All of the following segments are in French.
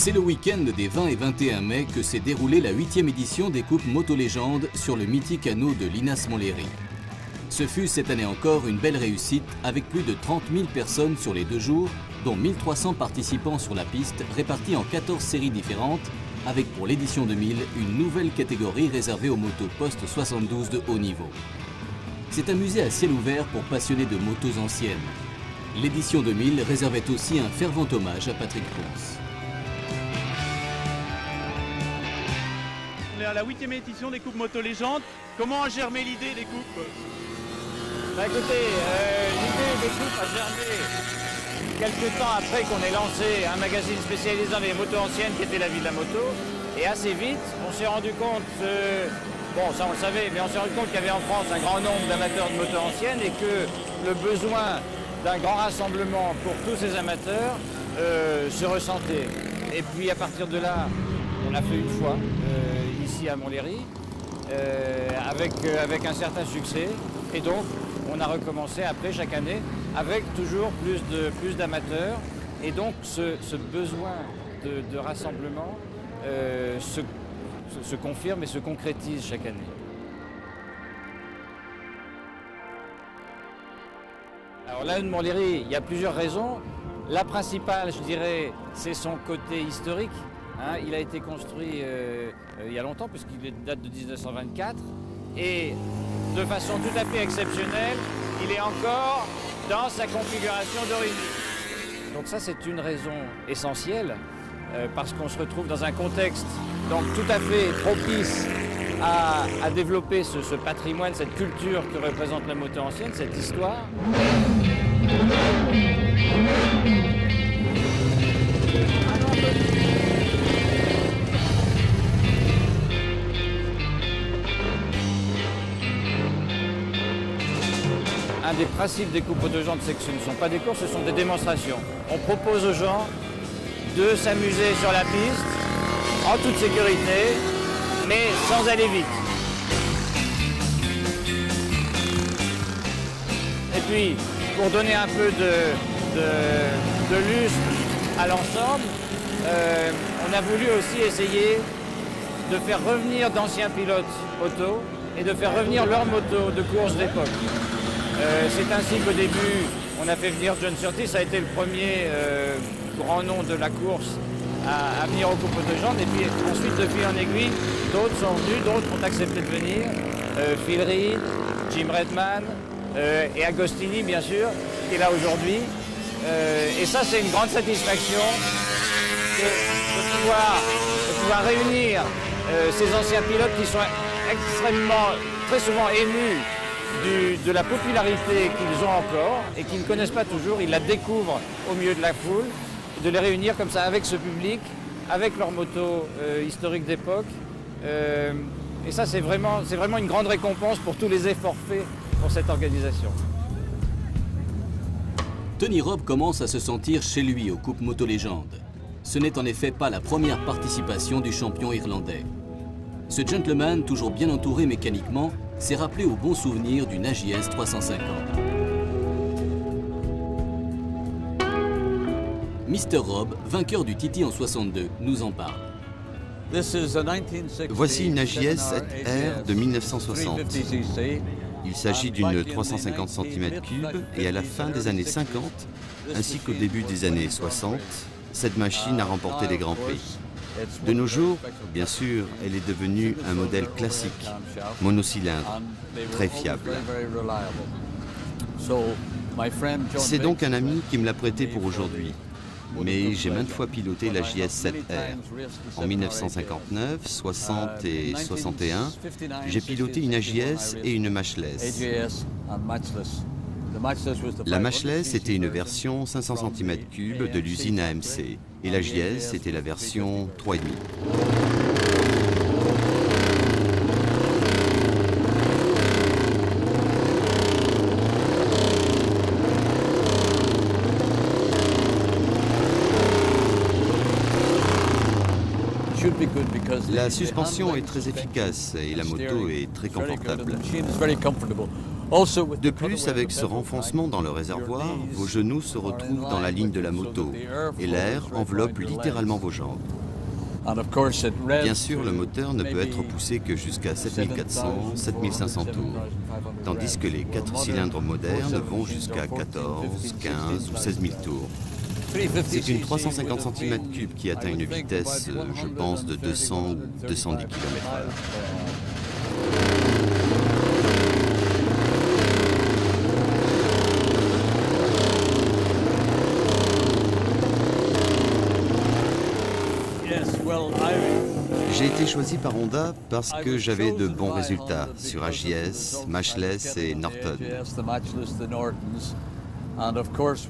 C'est le week-end des 20 et 21 mai que s'est déroulée la 8e édition des Coupes Moto Légende sur le mythique anneau de Linas Montlhéry. Ce fut cette année encore une belle réussite avec plus de 30 000 personnes sur les 2 jours, dont 1300 participants sur la piste répartis en 14 séries différentes, avec pour l'édition 2000 une nouvelle catégorie réservée aux motos post-72 de haut niveau. C'est un musée à ciel ouvert pour passionnés de motos anciennes. L'édition 2000 réservait aussi un fervent hommage à Patrick Ponce. On est à la 8e édition des Coupes Moto Légende. Comment a germé l'idée des coupes? Bah écoutez, l'idée des coupes a germé quelques temps après qu'on ait lancé un magazine spécialisé dans les motos anciennes qui était La Vie de la Moto. Et assez vite, on s'est rendu compte, bon ça on le savait, mais on s'est rendu compte qu'il y avait en France un grand nombre d'amateurs de motos anciennes et que le besoin d'un grand rassemblement pour tous ces amateurs se ressentait. Et puis à partir de là, on l'a fait une fois, ici à Montlhéry, avec un certain succès. Et donc, on a recommencé après chaque année avec toujours plus d'amateurs. Et donc, ce besoin de rassemblement se confirme et se concrétise chaque année. Alors là, de Montlhéry, il y a plusieurs raisons. La principale, je dirais, c'est son côté historique. Hein, il a été construit il y a longtemps, puisqu'il date de 1924. Et de façon tout à fait exceptionnelle, il est encore dans sa configuration d'origine. Donc ça, c'est une raison essentielle, parce qu'on se retrouve dans un contexte donc, tout à fait propice à développer ce patrimoine, cette culture que représente la moto ancienne, cette histoire. Un des principes des coupes de gens, c'est que ce ne sont pas des courses, ce sont des démonstrations. On propose aux gens de s'amuser sur la piste, en toute sécurité, mais sans aller vite. Et puis, pour donner un peu de lustre à l'ensemble, on a voulu aussi essayer de faire revenir d'anciens pilotes auto et de faire revenir leurs motos de course d'époque. C'est ainsi qu'au début, on a fait venir John Surtees, ça a été le premier grand nom de la course à venir aux Coupes de Gendre. Et puis ensuite, de fil en aiguille, d'autres sont venus, d'autres ont accepté de venir. Phil Reed, Jim Redman et Agostini, bien sûr, qui est là aujourd'hui. Et ça, c'est une grande satisfaction de pouvoir réunir ces anciens pilotes qui sont extrêmement, très souvent émus de la popularité qu'ils ont encore et qu'ils ne connaissent pas toujours. Ils la découvrent au milieu de la foule, de les réunir comme ça avec ce public, avec leurs motos historiques d'époque. Et ça, c'est vraiment une grande récompense pour tous les efforts faits pour cette organisation. Tony Robb commence à se sentir chez lui aux Coupes Moto Légende. Ce n'est en effet pas la première participation du champion irlandais. Ce gentleman, toujours bien entouré mécaniquement, s'est rappelé au bon souvenir d'une AJS 350. Mr. Robb, vainqueur du TT en 62, nous en parle. Voici une AJS 7R de 1960. Il s'agit d'une 350 cm3 et à la fin des années 50, ainsi qu'au début des années 60, cette machine a remporté les Grands Prix. De nos jours, bien sûr, elle est devenue un modèle classique, monocylindre, très fiable. C'est donc un ami qui me l'a prêté pour aujourd'hui. Mais j'ai maintes fois piloté la JS 7R. En 1959, 60 et 61, j'ai piloté une AJS et une Matchless. La Matchless était une version 500 cm3 de l'usine AMC et la JS était la version 3,5. La suspension est très efficace et la moto est très confortable. De plus, avec ce renfoncement dans le réservoir, vos genoux se retrouvent dans la ligne de la moto et l'air enveloppe littéralement vos jambes. Bien sûr, le moteur ne peut être poussé que jusqu'à 7400-7500 tours, tandis que les 4 cylindres modernes vont jusqu'à 14, 15 ou 16 000 tours. C'est une 350 cm3 qui atteint une vitesse, je pense, de 200 ou 210 km/h. J'ai été choisi par Honda parce que j'avais de bons résultats sur AJS, Matchless et Norton.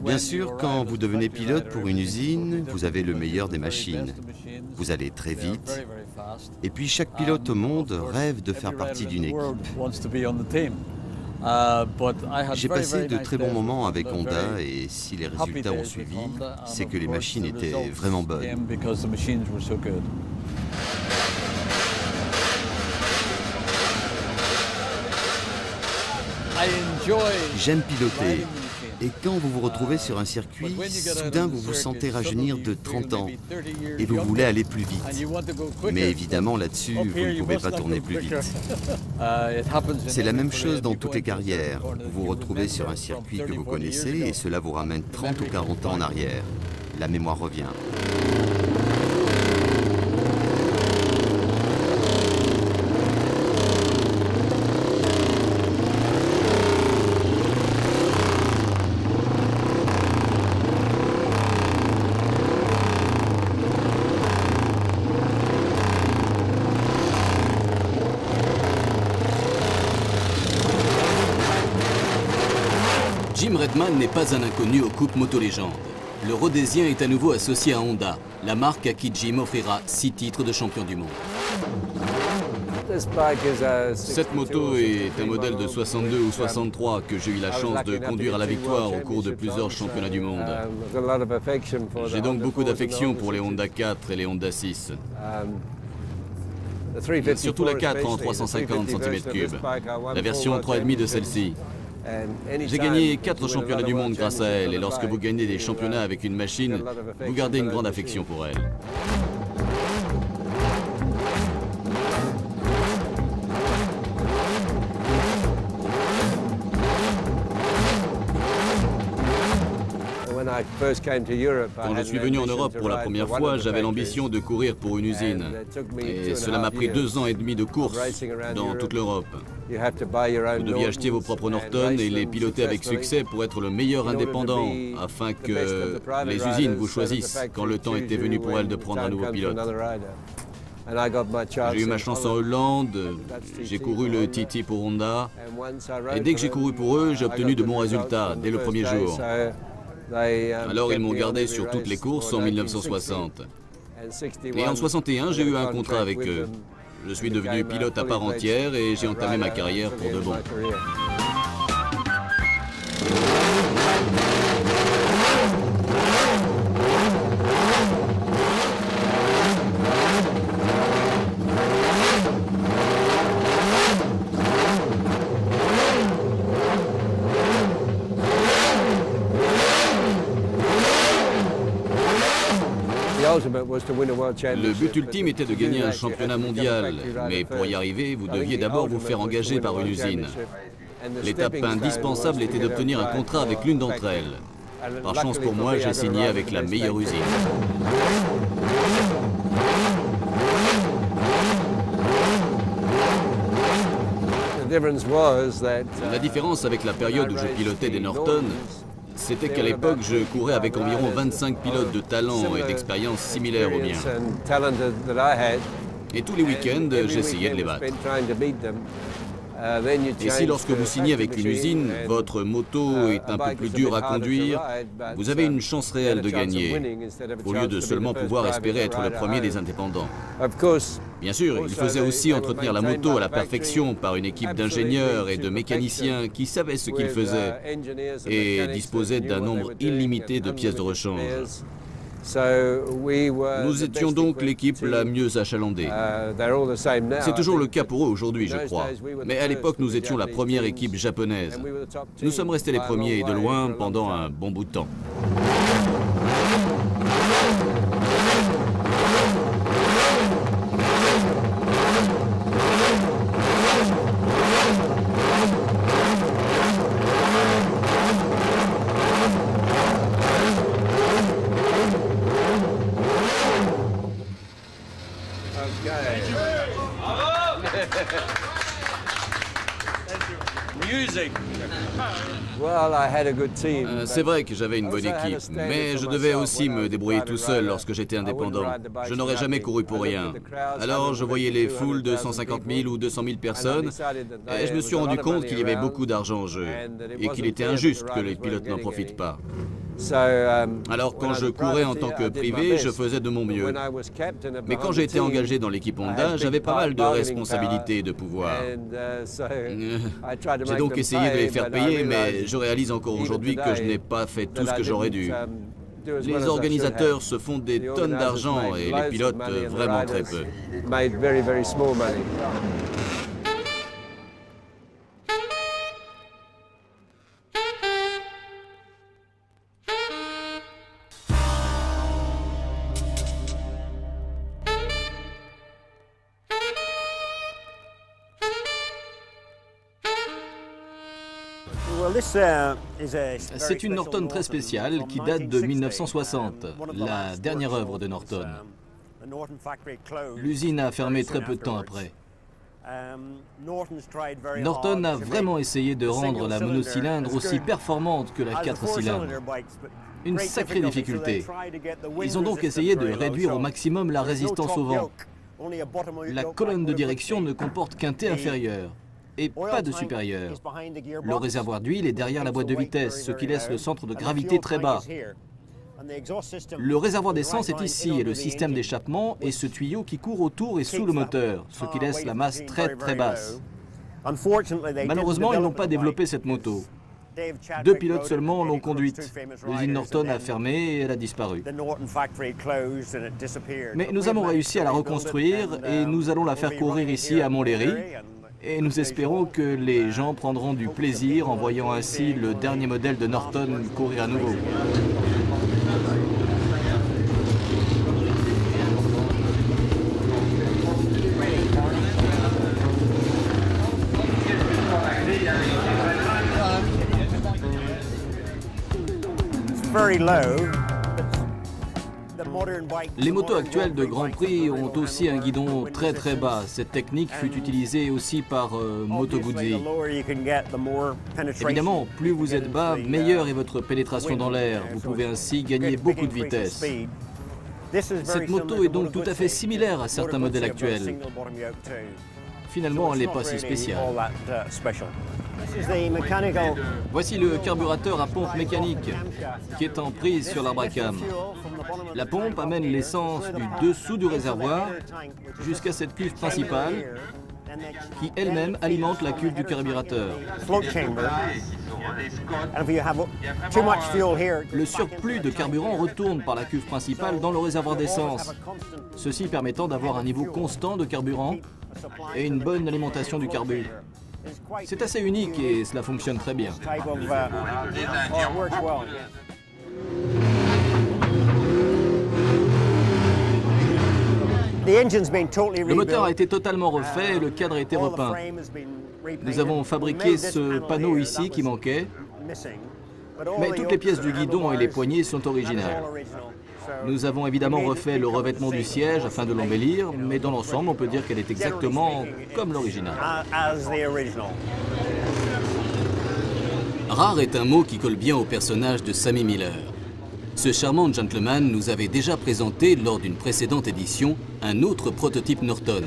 Bien sûr, quand vous devenez pilote pour une usine, vous avez le meilleur des machines. Vous allez très vite. Et puis chaque pilote au monde rêve de faire partie d'une équipe. J'ai passé de très bons moments avec Honda et si les résultats ont suivi, c'est que les machines étaient vraiment bonnes. J'aime piloter. Et quand vous vous retrouvez sur un circuit, soudain vous vous sentez rajeunir de 30 ans et vous voulez aller plus vite. Mais évidemment là-dessus, vous ne pouvez pas tourner plus vite. C'est la même chose dans toutes les carrières. Vous vous retrouvez sur un circuit que vous connaissez et cela vous ramène 30 ou 40 ans en arrière. La mémoire revient. Jim Redman n'est pas un inconnu aux coupes moto-légendes. Le Rhodésien est à nouveau associé à Honda, la marque à qui Jim offrira 6 titres de champion du monde. Cette moto est un modèle de 62 ou 63 que j'ai eu la chance de conduire à la victoire au cours de plusieurs championnats du monde. J'ai donc beaucoup d'affection pour les Honda 4 et les Honda 6. Surtout la 4 en 350 cm3, la version 3,5 de celle-ci. J'ai gagné 4 championnats du monde grâce à elle, et lorsque vous gagnez des championnats avec une machine, vous gardez une grande affection pour elle. Quand je suis venu en Europe pour la première fois, j'avais l'ambition de courir pour une usine. Et cela m'a pris 2 ans et demi de course dans toute l'Europe. Vous deviez acheter vos propres Norton et les piloter avec succès pour être le meilleur indépendant, afin que les usines vous choisissent quand le temps était venu pour elles de prendre un nouveau pilote. J'ai eu ma chance en Hollande, j'ai couru le TT pour Honda, et dès que j'ai couru pour eux, j'ai obtenu de bons résultats dès le premier jour. Alors ils m'ont gardé sur toutes les courses en 1960. Et en 61, j'ai eu un contrat avec eux. Je suis devenu pilote à part entière et j'ai entamé ma carrière pour de bon. Le but ultime était de gagner un championnat mondial, mais pour y arriver, vous deviez d'abord vous faire engager par une usine. L'étape indispensable était d'obtenir un contrat avec l'une d'entre elles. Par chance pour moi, j'ai signé avec la meilleure usine. La différence avec la période où je pilotais des Norton, c'était qu'à l'époque, je courais avec environ 25 pilotes de talent et d'expérience similaires aux miens. Et tous les week-ends, j'essayais de les battre. Et si lorsque vous signez avec une usine, votre moto est un peu plus dure à conduire, vous avez une chance réelle de gagner, au lieu de seulement pouvoir espérer être le premier des indépendants. Bien sûr, il faisait aussi entretenir la moto à la perfection par une équipe d'ingénieurs et de mécaniciens qui savaient ce qu'ils faisaient et disposaient d'un nombre illimité de pièces de rechange. Nous étions donc l'équipe la mieux achalandée. C'est toujours le cas pour eux aujourd'hui, je crois. Mais à l'époque, nous étions la première équipe japonaise. Nous sommes restés les premiers et de loin pendant un bon bout de temps. C'est vrai que j'avais une bonne équipe, mais je devais aussi me débrouiller tout seul lorsque j'étais indépendant. Je n'aurais jamais couru pour rien. Alors je voyais les foules de 150 000 ou 200 000 personnes et je me suis rendu compte qu'il y avait beaucoup d'argent en jeu et qu'il était injuste que les pilotes n'en profitent pas. Alors quand je courais en tant que privé, je faisais de mon mieux. Mais quand j'ai été engagé dans l'équipe Honda, j'avais pas mal de responsabilités et de pouvoir. J'ai donc essayé de les faire payer, mais je réalise encore aujourd'hui que je n'ai pas fait tout ce que j'aurais dû. Les organisateurs se font des tonnes d'argent et les pilotes vraiment très peu. C'est une Norton très spéciale qui date de 1960, la dernière œuvre de Norton. L'usine a fermé très peu de temps après. Norton a vraiment essayé de rendre la monocylindre aussi performante que la 4 cylindres. Une sacrée difficulté. Ils ont donc essayé de réduire au maximum la résistance au vent. La colonne de direction ne comporte qu'un T inférieur et pas de supérieur. Le réservoir d'huile est derrière la boîte de vitesse, ce qui laisse le centre de gravité très bas. Le réservoir d'essence est ici et le système d'échappement est ce tuyau qui court autour et sous le moteur, ce qui laisse la masse très basse. Malheureusement, ils n'ont pas développé cette moto. 2 pilotes seulement l'ont conduite. L'usine Norton a fermé et elle a disparu. Mais nous avons réussi à la reconstruire et nous allons la faire courir ici à Montlhéry. Et nous espérons que les gens prendront du plaisir en voyant ainsi le dernier modèle de Norton courir à nouveau. Les motos actuelles de Grand Prix ont aussi un guidon très bas. Cette technique fut utilisée aussi par Moto Guzzi. Évidemment, plus vous êtes bas, meilleure est votre pénétration dans l'air. Vous pouvez ainsi gagner beaucoup de vitesse. Cette moto est donc tout à fait similaire à certains modèles actuels. Finalement, elle n'est pas si spéciale. Voici le carburateur à pompe mécanique qui est en prise sur l'arbre à cam. La pompe amène l'essence du dessous du réservoir jusqu'à cette cuve principale qui elle-même alimente la cuve du carburateur. Le surplus de carburant retourne par la cuve principale dans le réservoir d'essence, ceci permettant d'avoir un niveau constant de carburant et une bonne alimentation du carburant. C'est assez unique et cela fonctionne très bien. Le moteur a été totalement refait et le cadre a été repeint. Nous avons fabriqué ce panneau ici qui manquait, mais toutes les pièces du guidon et les poignées sont originales. Nous avons évidemment refait le revêtement du siège afin de l'embellir, mais dans l'ensemble, on peut dire qu'elle est exactement comme l'original. Rare est un mot qui colle bien au personnage de Sammy Miller. Ce charmant gentleman nous avait déjà présenté, lors d'une précédente édition, un autre prototype Norton,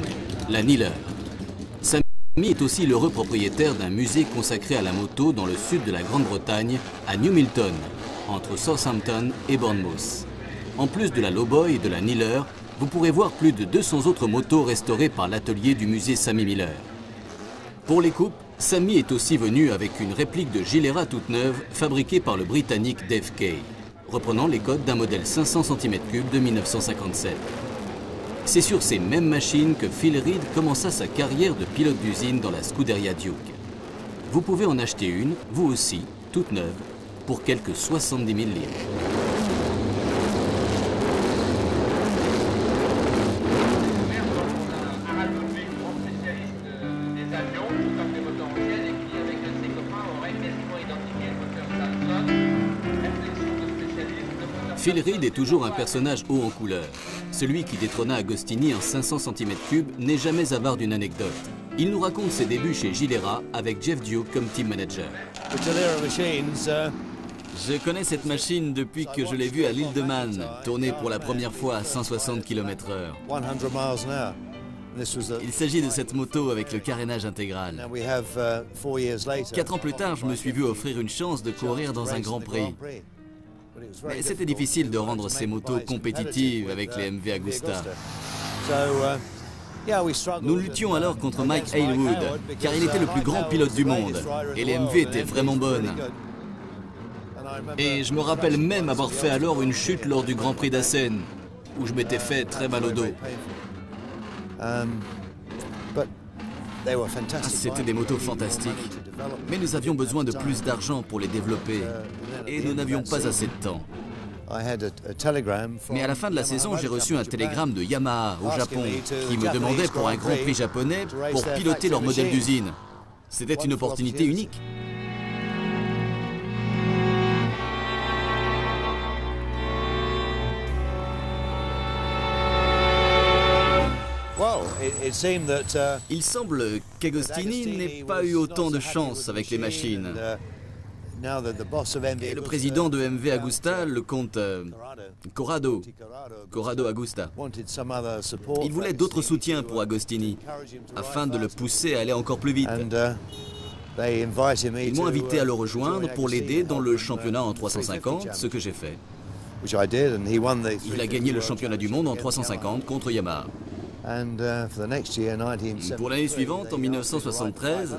la Niller. Sammy est aussi l'heureux propriétaire d'un musée consacré à la moto dans le sud de la Grande-Bretagne, à New Milton, entre Southampton et Bournemouth. En plus de la Lowboy et de la Niller, vous pourrez voir plus de 200 autres motos restaurées par l'atelier du musée Sammy Miller. Pour les coupes, Sammy est aussi venu avec une réplique de Gilera toute neuve fabriquée par le Britannique Dave Kay. reprenant les codes d'un modèle 500 cm3 de 1957. C'est sur ces mêmes machines que Phil Reed commença sa carrière de pilote d'usine dans la Scuderia Duke. Vous pouvez en acheter une, vous aussi, toute neuve, pour quelques 70 000 livres. Phil Reed est toujours un personnage haut en couleur. Celui qui détrôna Agostini en 500 cm3 n'est jamais avare d'une anecdote. Il nous raconte ses débuts chez Gilera avec Jeff Duke comme team manager. Je connais cette machine depuis que je l'ai vue à l'île de Man, tourner pour la première fois à 160 km/h. Il s'agit de cette moto avec le carénage intégral. 4 ans plus tard, je me suis vu offrir une chance de courir dans un Grand Prix. Mais c'était difficile de rendre ces motos compétitives avec les MV Agusta. Nous luttions alors contre Mike Aylwood, car il était le plus grand pilote du monde, et les MV étaient vraiment bonnes. Et je me rappelle même avoir fait alors une chute lors du Grand Prix d'Assen, où je m'étais fait très mal au dos. C'était des motos fantastiques, mais nous avions besoin de plus d'argent pour les développer, et nous n'avions pas assez de temps. Mais à la fin de la saison, j'ai reçu un télégramme de Yamaha au Japon, qui me demandait pour un Grand Prix japonais pour piloter leur modèle d'usine. C'était une opportunité unique. Il semble qu'Agostini n'ait pas eu autant de chance avec les machines. Et le président de MV Agusta, le comte Corrado Agusta, il voulait d'autres soutiens pour Agostini, afin de le pousser à aller encore plus vite. Ils m'ont invité à le rejoindre pour l'aider dans le championnat en 350, ce que j'ai fait. Il a gagné le championnat du monde en 350 contre Yamaha. Pour l'année suivante, en 1973,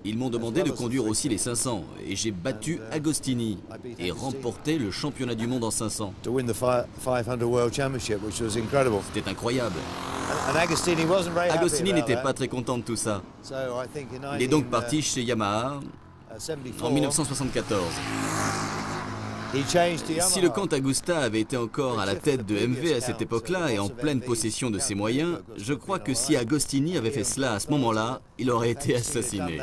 ils m'ont demandé de conduire aussi les 500 et j'ai battu Agostini et remporté le championnat du monde en 500. C'était incroyable. Agostini n'était pas très content de tout ça. Il est donc parti chez Yamaha en 1974. Si le comte Agusta avait été encore à la tête de MV à cette époque-là et en pleine possession de ses moyens, je crois que si Agostini avait fait cela à ce moment-là, il aurait été assassiné.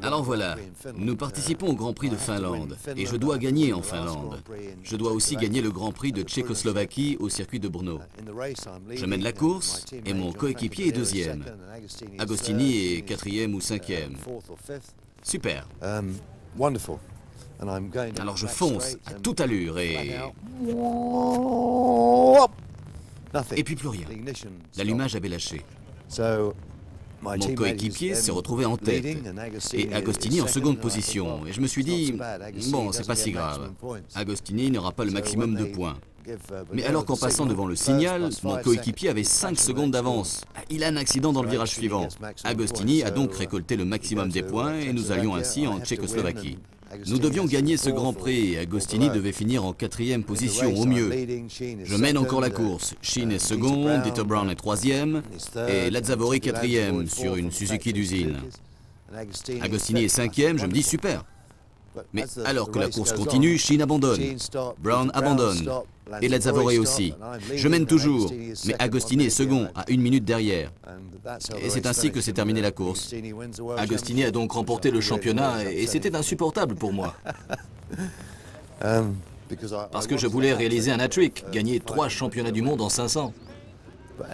Alors voilà, nous participons au Grand Prix de Finlande et je dois gagner en Finlande. Je dois aussi gagner le Grand Prix de Tchécoslovaquie au circuit de Brno. Je mène la course et mon coéquipier est deuxième. Agostini est quatrième ou cinquième. Super. Alors je fonce à toute allure et puis plus rien. L'allumage avait lâché. Mon coéquipier s'est retrouvé en tête et Agostini en seconde position. Et je me suis dit, bon, c'est pas si grave. Agostini n'aura pas le maximum de points. Mais alors qu'en passant devant le signal, mon coéquipier avait 5 secondes d'avance. Il a un accident dans le virage suivant. Agostini a donc récolté le maximum des points et nous allions ainsi en Tchécoslovaquie. Nous devions gagner ce Grand Prix et Agostini devait finir en 4e position au mieux. Je mène encore la course. Sheen est second, Dieter Brown est 3e et Lazzavori 4e sur une Suzuki d'usine. Agostini est 5e, je me dis super. Mais alors que la course continue, Sheen abandonne, Brown abandonne et Lazzavori aussi. Je mène toujours, mais Agostini est second à 1 minute derrière. Et c'est ainsi que s'est terminée la course. Agostini a donc remporté le championnat et c'était insupportable pour moi. Parce que je voulais réaliser un hat-trick, gagner 3 championnats du monde en 500.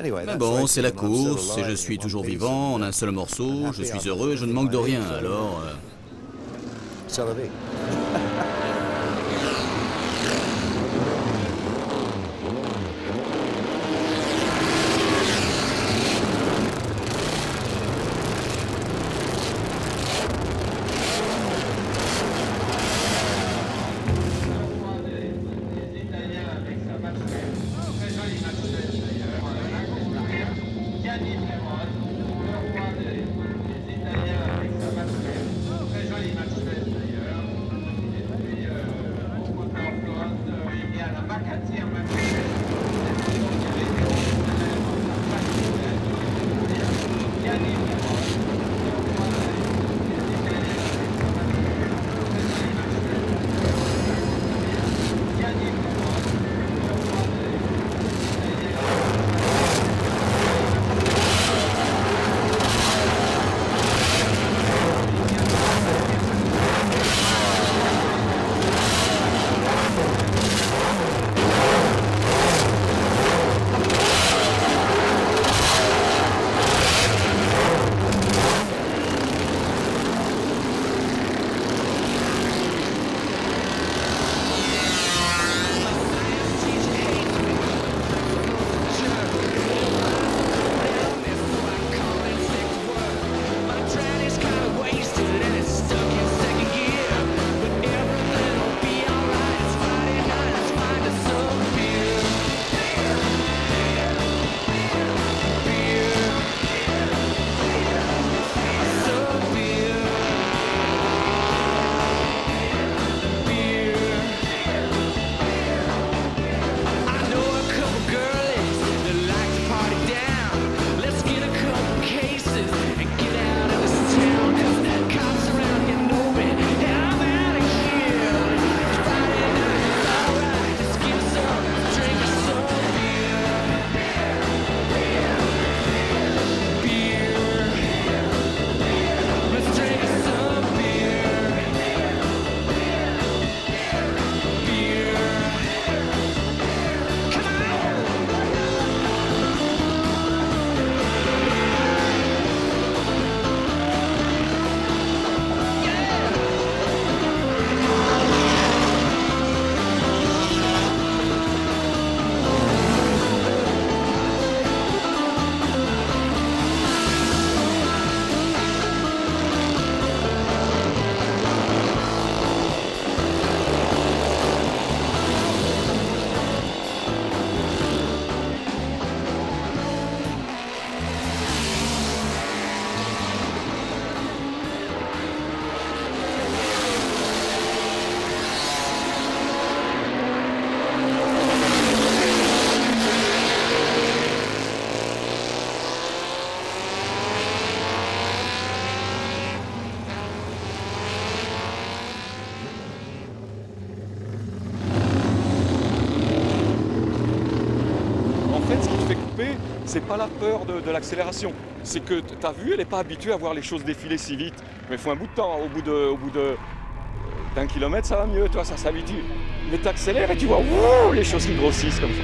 Mais bon, c'est la course et je suis toujours vivant en un seul morceau, je suis heureux, je ne manque de rien, alors... c'est pas la peur de l'accélération. C'est que tu as vu, elle n'est pas habituée à voir les choses défiler si vite. Mais il faut un bout de temps. Au bout d'un kilomètre, ça va mieux, toi, ça s'habitue. Mais tu accélères et tu vois les choses qui grossissent comme ça.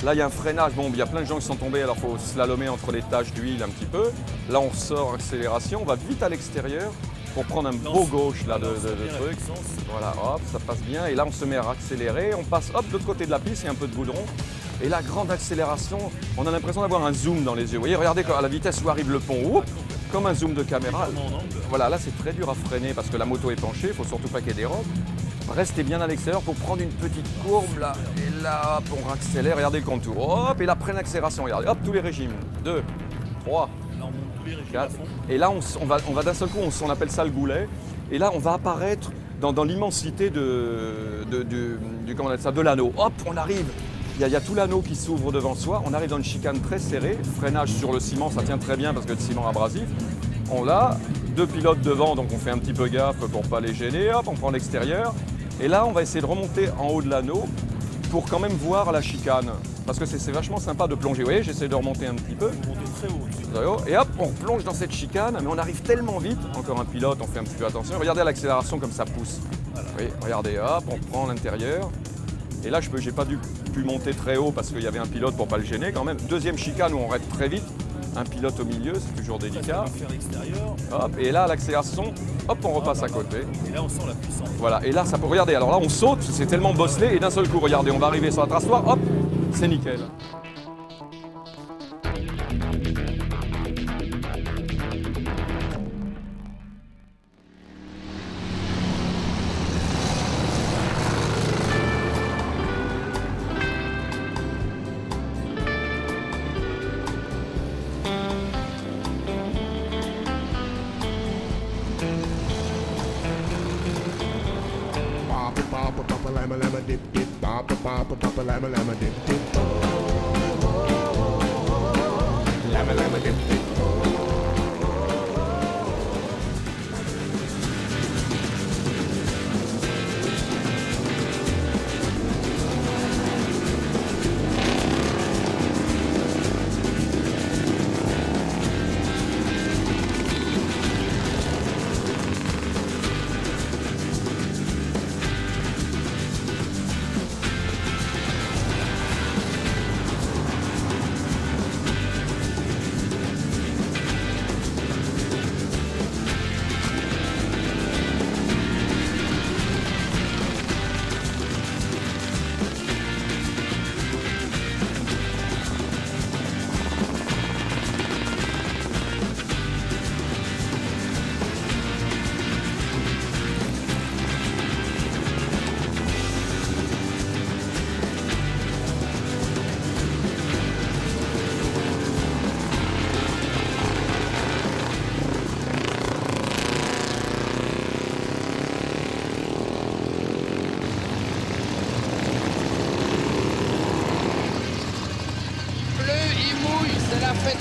Là, il y a un freinage. Bon, il y a plein de gens qui sont tombés, alors il faut slalomer entre les taches d'huile un petit peu. Là, on sort accélération, on va vite à l'extérieur pour prendre un beau gauche là, de truc. Voilà, hop, ça passe bien. Et là, on se met à accélérer. On passe, hop, de l'autre côté de la piste, il y a un peu de goudron. Et la grande accélération, on a l'impression d'avoir un zoom dans les yeux. Vous voyez, regardez à la vitesse où arrive le pont, comme un zoom de caméra. Voilà, là, c'est très dur à freiner parce que la moto est penchée, il ne faut surtout pas qu'il y ait des robes. Restez bien à l'extérieur pour prendre une petite courbe là, et là, hop, on accélère, regardez le contour, hop, et là, pleine accélération, regardez, hop, tous les régimes, 2, 3, 4, et là, on va d'un seul coup, on appelle ça le goulet, et là, on va apparaître dans l'immensité de l'anneau, hop, on arrive, il y a tout l'anneau qui s'ouvre devant soi, on arrive dans une chicane très serrée, freinage sur le ciment, ça tient très bien parce que le ciment abrasif, on l'a, 2 pilotes devant, donc on fait un petit peu gaffe pour ne pas les gêner, hop, on prend l'extérieur. Et là, on va essayer de remonter en haut de l'anneau pour quand même voir la chicane. Parce que c'est vachement sympa de plonger. Vous voyez, j'essaie de remonter un petit peu. Très haut. Et hop, on replonge dans cette chicane, mais on arrive tellement vite. Encore un pilote, on fait un petit peu attention. Regardez à l'accélération comme ça pousse. Oui, regardez, hop, on prend l'intérieur. Et là, j'ai pas pu monter très haut parce qu'il y avait un pilote pour ne pas le gêner quand même. Deuxième chicane où on arrête très vite. Un pilote au milieu, c'est toujours délicat. Hop, et là, l'accélération, hop, on repasse à côté. Et là, on sent la puissance. Voilà, et là, ça peut. Regardez, alors là, on saute, c'est tellement bosselé, et d'un seul coup, regardez, on va arriver sur la traçoire, hop, c'est nickel.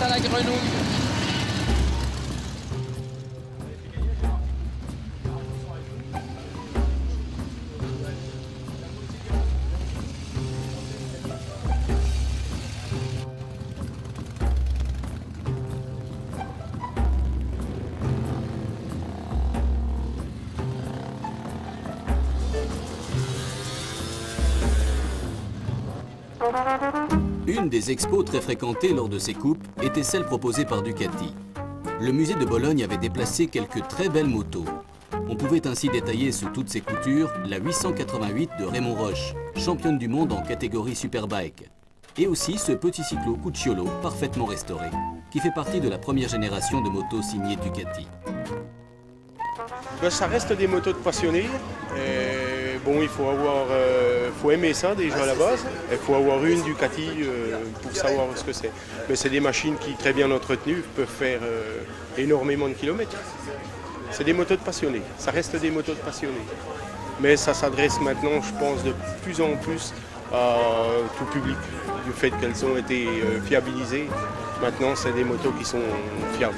À la grenouille. Une des expos très fréquentées lors de ces coupes était celle proposée par Ducati. Le musée de Bologne avait déplacé quelques très belles motos. On pouvait ainsi détailler sous toutes ses coutures la 888 de Raymond Roche, championne du monde en catégorie Superbike. Et aussi ce petit cyclo Cucciolo, parfaitement restauré, qui fait partie de la première génération de motos signées Ducati. Ça reste des motos de passionnés. Bon, il faut aimer ça déjà à la base. Il faut avoir une Ducati pour savoir ce que c'est. Mais c'est des machines qui, très bien entretenues, peuvent faire énormément de kilomètres. C'est des motos de passionnés. Ça reste des motos de passionnés. Mais ça s'adresse maintenant, je pense, de plus en plus à tout public. Du fait qu'elles ont été fiabilisées, maintenant c'est des motos qui sont fiables.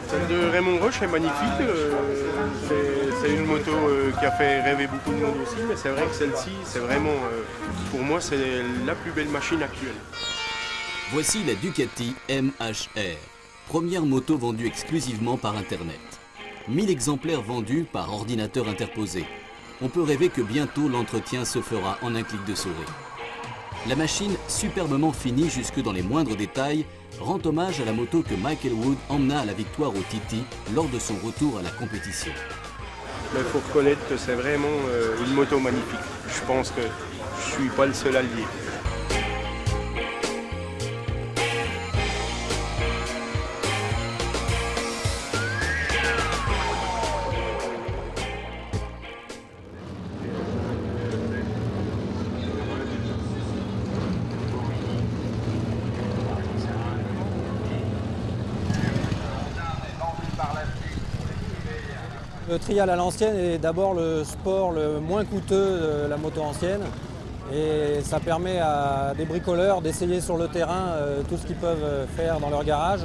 Celle de Raymond Roche est magnifique. C'est une moto qui a fait rêver beaucoup de monde aussi, mais c'est vrai que celle-ci, c'est vraiment, pour moi, c'est la plus belle machine actuelle. Voici la Ducati MHR, première moto vendue exclusivement par Internet. 1000 exemplaires vendus par ordinateur interposé. On peut rêver que bientôt l'entretien se fera en un clic de souris. La machine, superbement finie jusque dans les moindres détails, rend hommage à la moto que Michael Wood emmena à la victoire au TT lors de son retour à la compétition. Il faut reconnaître que c'est vraiment une moto magnifique. Je pense que je ne suis pas le seul à le dire. Le trial à l'ancienne est d'abord le sport le moins coûteux de la moto ancienne et ça permet à des bricoleurs d'essayer sur le terrain tout ce qu'ils peuvent faire dans leur garage.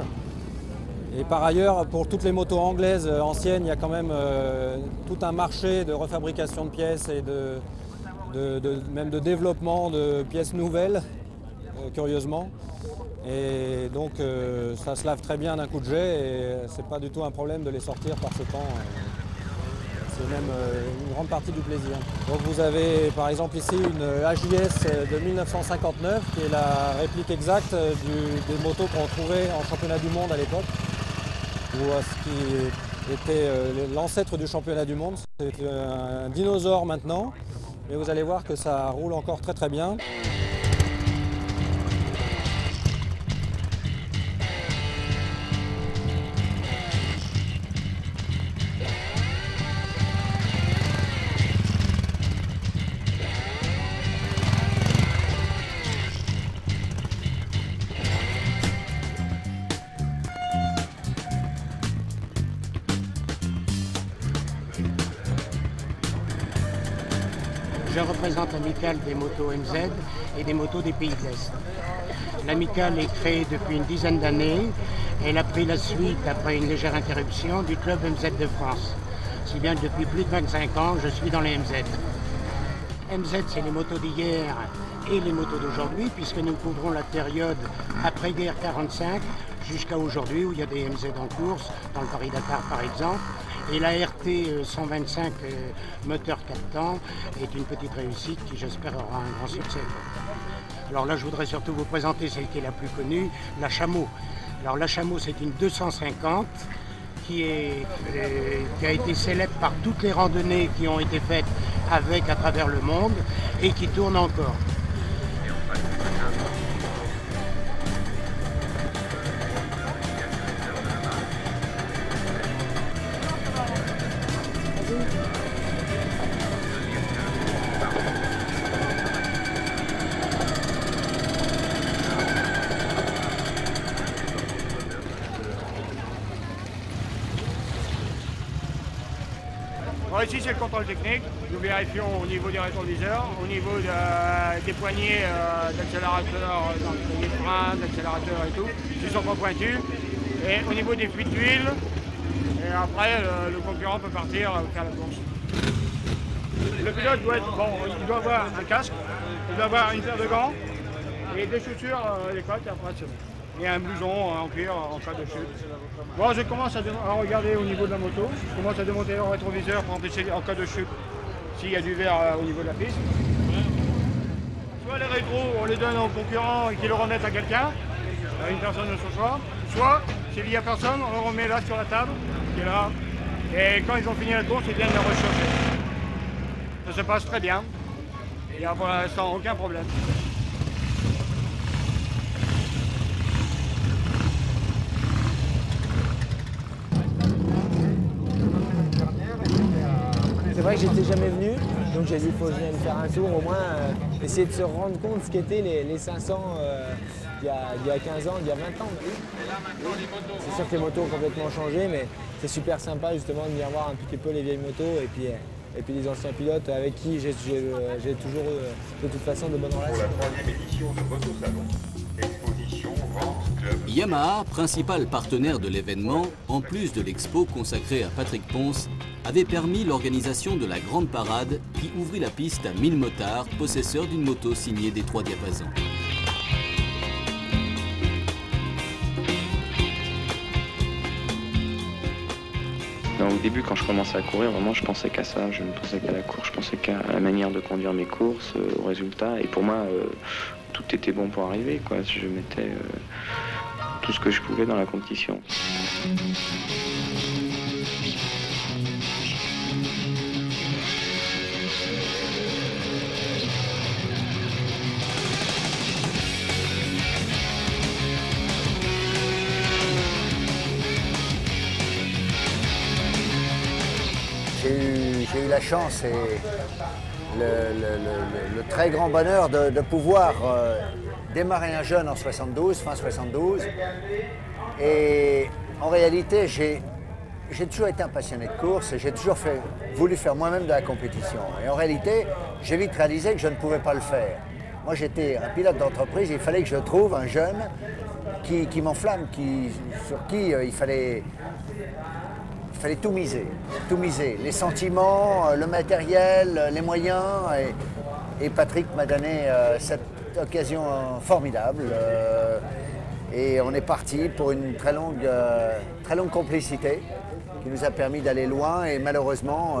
Et par ailleurs, pour toutes les motos anglaises anciennes, il y a quand même tout un marché de refabrication de pièces et même de développement de pièces nouvelles, curieusement. Et donc ça se lave très bien d'un coup de jet et c'est pas du tout un problème de les sortir par ce temps. C'est même une grande partie du plaisir. Donc vous avez par exemple ici une AJS de 1959 qui est la réplique exacte des motos qu'on trouvait en championnat du monde à l'époque. Ou ce qui était l'ancêtre du championnat du monde. C'est un dinosaure maintenant, mais vous allez voir que ça roule encore très très bien. Je représente l'amicale des motos MZ et des motos des pays de l'Est. L'amicale est créée depuis une dizaine d'années. Elle a pris la suite, après une légère interruption, du club MZ de France. Si bien que depuis plus de 25 ans, je suis dans les MZ. MZ, c'est les motos d'hier et les motos d'aujourd'hui, puisque nous couvrons la période après-guerre 45 jusqu'à aujourd'hui, où il y a des MZ en course, dans le Paris-Dakar par exemple. Et la RT 125 moteur 4 temps est une petite réussite qui, j'espère, aura un grand succès. Alors là, je voudrais surtout vous présenter celle qui est la plus connue, la Chameau. Alors la Chameau, c'est une 250 qui a été célèbre par toutes les randonnées qui ont été faites avec à travers le monde et qui tourne encore. Bon, ici c'est le contrôle technique. Nous vérifions au niveau des rétroviseurs, au niveau des poignées d'accélérateur, des freins, d'accélérateur et tout, qui sont pas pointus. Et au niveau des fuites d'huile, et après le concurrent peut partir faire la course. Le pilote doit être bon, il doit avoir un casque, il doit avoir une paire de gants et des chaussures adéquates et après c'est bon. Et un blouson en cuir en cas de chute. Bon, je commence à regarder au niveau de la moto, je commence à démonter le rétroviseur pour empêcher en cas de chute s'il y a du verre au niveau de la piste. Soit les rétros, on les donne aux concurrents et qu'ils le remettent à quelqu'un, à une personne de son choix. Soit, s'il n'y a personne, on le remet là sur la table, qui est là. Et quand ils ont fini la course, ils viennent le rechercher. Ça se passe très bien. Il n'y a pour l'instant aucun problème. C'est vrai que j'étais jamais venu, donc j'ai dit qu'il faut venir faire un tour, au moins essayer de se rendre compte ce qu'étaient les 500 il y a 15 ans, il y a 20 ans. C'est sûr que les motos ont complètement changé, mais c'est super sympa justement de venir voir un petit peu les vieilles motos et puis les anciens pilotes avec qui j'ai toujours de toute façon de bonnes relations. Pour la 3e édition de Motosalon, exposition, vente, club. Yamaha, principal partenaire de l'événement, en plus de l'expo consacrée à Patrick Ponce, avait permis l'organisation de la grande parade qui ouvrit la piste à 1000 motards possesseurs d'une moto signée des 3 diapasons. Non, au début, quand je commençais à courir, vraiment, je pensais qu'à ça. Je ne pensais qu'à la course, je pensais qu'à la manière de conduire mes courses, au résultat. Et pour moi, tout était bon pour arriver, quoi. Je mettais tout ce que je pouvais dans la compétition. J'ai eu la chance et le très grand bonheur de pouvoir démarrer un jeune en 72, fin 72. Et en réalité, j'ai toujours été un passionné de course et j'ai toujours voulu faire moi-même de la compétition. Et en réalité, j'ai vite réalisé que je ne pouvais pas le faire. Moi, j'étais un pilote d'entreprise, il fallait que je trouve un jeune qui m'enflamme, sur qui il fallait tout miser, les sentiments, le matériel, les moyens. Et Patrick m'a donné cette occasion formidable. Et on est parti pour une très longue complicité qui nous a permis d'aller loin et malheureusement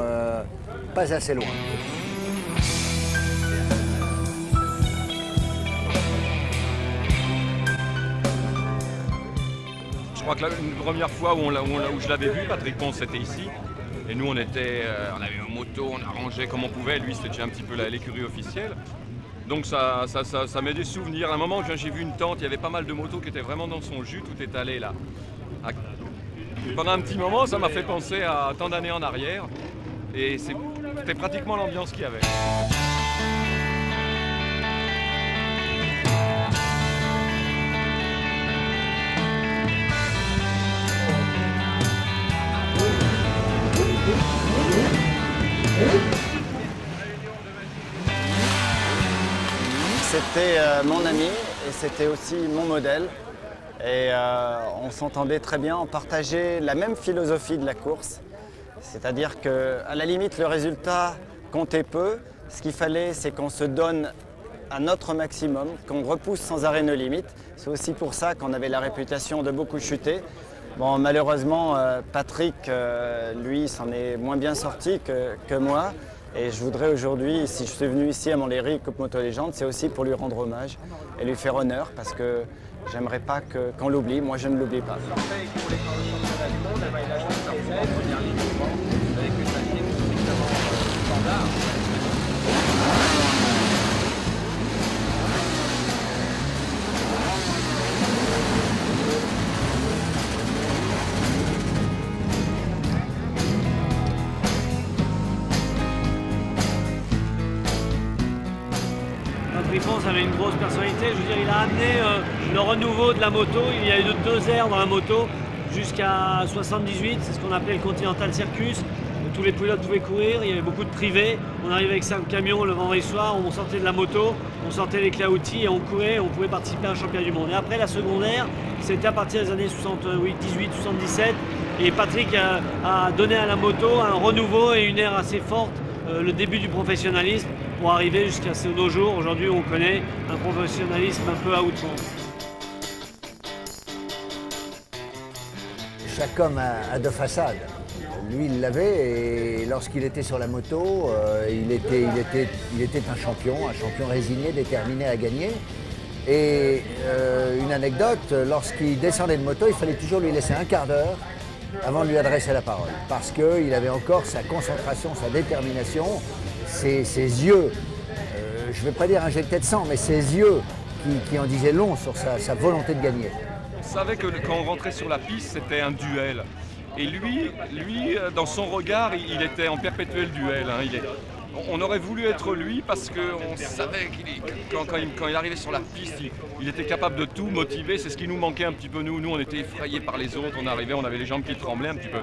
pas assez loin. Je crois que une première fois où je l'avais vu, Patrick Ponce, c'était ici. Et nous, on avait une moto, on arrangeait comme on pouvait. Lui, c'était déjà un petit peu l'écurie officielle. Donc ça met des souvenirs. À un moment, j'ai vu une tente, il y avait pas mal de motos qui étaient vraiment dans son jus. Tout est allé là. Pendant un petit moment, ça m'a fait penser à tant d'années en arrière. Et c'était pratiquement l'ambiance qu'il y avait. C'était mon ami et c'était aussi mon modèle. Et on s'entendait très bien, on partageait la même philosophie de la course. C'est-à-dire qu'à la limite, le résultat comptait peu. Ce qu'il fallait, c'est qu'on se donne à notre maximum, qu'on repousse sans arrêt nos limites. C'est aussi pour ça qu'on avait la réputation de beaucoup chuter. Bon, malheureusement, Patrick, lui, s'en est moins bien sorti que moi. Et je voudrais aujourd'hui, si je suis venu ici à Montlhéry, Coupe Moto Légende, c'est aussi pour lui rendre hommage et lui faire honneur parce que j'aimerais pas qu'on l'oublie. Moi, je ne l'oublie pas. Ponce avait une grosse personnalité, je veux dire, il a amené le renouveau de la moto. Il y a eu deux ères dans la moto jusqu'à 78, c'est ce qu'on appelait le Continental Circus. Tous les pilotes pouvaient courir, il y avait beaucoup de privés. On arrivait avec 5 camions le vendredi soir, on sortait de la moto, on sortait les clés à outils et on courait, on pouvait participer à un championnat du monde. Et après la seconde ère, c'était à partir des années 68, 18, 77. Et Patrick a donné à la moto un renouveau et une ère assez forte, le début du professionnalisme, pour arriver jusqu'à nos jours. Aujourd'hui, on connaît un professionnalisme un peu à outrance. Chaque homme a deux façades. Lui, il l'avait et lorsqu'il était sur la moto, il était un champion résigné, déterminé à gagner. Et une anecdote, lorsqu'il descendait de moto, il fallait toujours lui laisser un quart d'heure avant de lui adresser la parole. Parce qu'il avait encore sa concentration, sa détermination, ses yeux, je ne vais pas dire injectés de sang, mais ses yeux qui en disaient long sur sa volonté de gagner. On savait que quand on rentrait sur la piste, c'était un duel. Et lui, dans son regard, il était en perpétuel duel. Hein. On aurait voulu être lui parce qu'on savait quand il arrivait sur la piste, il était capable de tout motiver. C'est ce qui nous manquait un petit peu, nous. Nous, on était effrayés par les autres. On arrivait, on avait les jambes qui tremblaient un petit peu.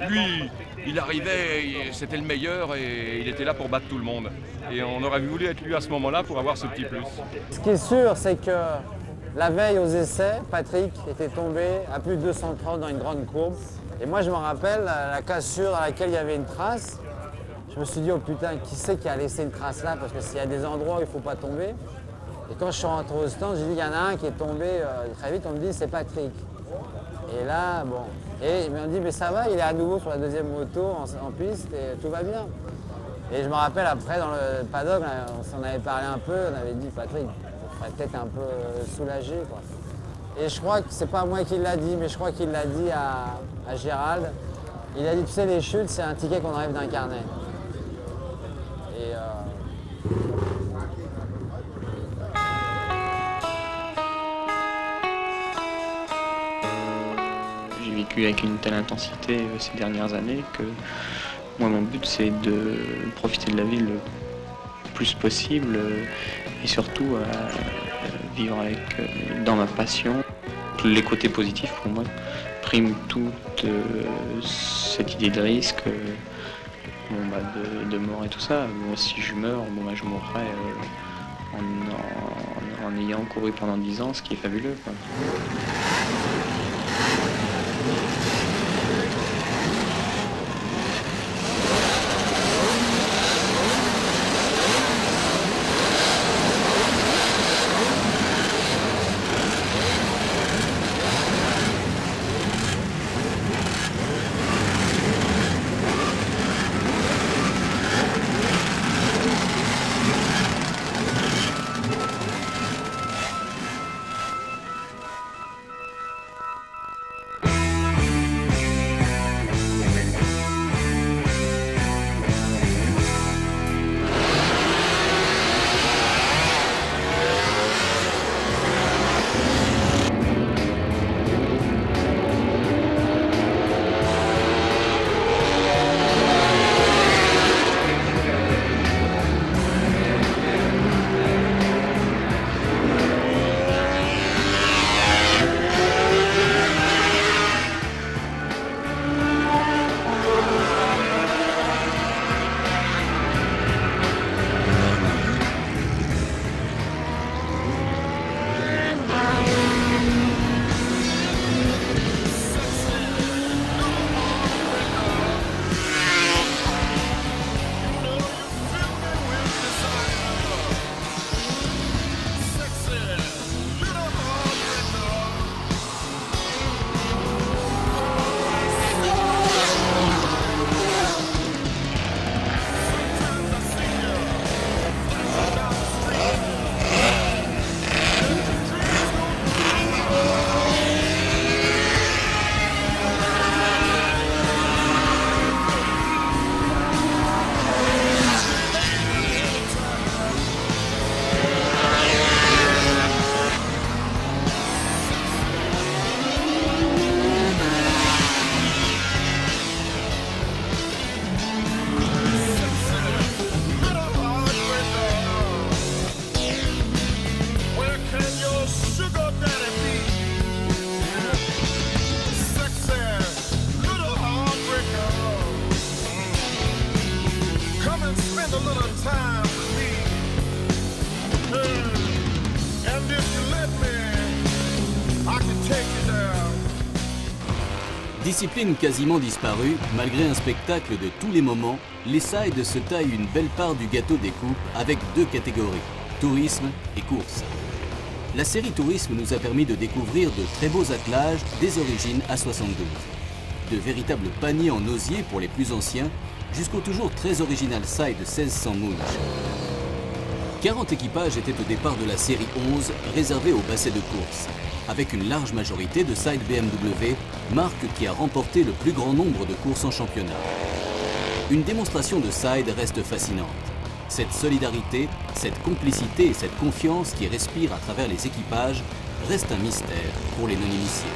Lui, il arrivait, c'était le meilleur et il était là pour battre tout le monde. Et on aurait voulu être lui à ce moment-là pour avoir ce petit plus. Ce qui est sûr, c'est que la veille aux essais, Patrick était tombé à plus de 230 dans une grande courbe. Et moi, je me rappelle la cassure dans laquelle il y avait une trace. Je me suis dit, oh putain, qui c'est qui a laissé une trace là? Parce que s'il y a des endroits où il ne faut pas tomber. Et quand je suis rentré au stand, j'ai dit, il y en a un qui est tombé très vite. On me dit, c'est Patrick. Et là, bon, Et ils m'ont dit, mais ça va, il est à nouveau sur la deuxième moto en piste et tout va bien. Et je me rappelle après dans le paddock, là, on s'en avait parlé un peu, on avait dit, Patrick, on serait peut-être un peu soulagé, quoi. Et je crois que c'est pas moi qui l'a dit, mais je crois qu'il l'a dit à Gérald. Il a dit, tu sais, les chutes, c'est un ticket qu'on enlève d'un carnet. Et j'ai vécu avec une telle intensité ces dernières années que moi, mon but, c'est de profiter de la vie le plus possible et surtout vivre dans ma passion. Les côtés positifs, pour moi, priment toute cette idée de risque, de mort et tout ça. Moi, si je meurs, je mourrai en ayant couru pendant 10 ans, ce qui est fabuleux, quoi. Discipline quasiment disparue, malgré un spectacle de tous les moments, les sides se taillent une belle part du gâteau des coupes avec deux catégories, tourisme et course. La série tourisme nous a permis de découvrir de très beaux attelages des origines à 72. De véritables paniers en osier pour les plus anciens, jusqu'au toujours très original side 1600 Munch. 40 équipages étaient au départ de la série 11 réservée au basset de course, avec une large majorité de side BMW, marque qui a remporté le plus grand nombre de courses en championnat. Une démonstration de side reste fascinante. Cette solidarité, cette complicité et cette confiance qui respire à travers les équipages reste un mystère pour les non-initiés.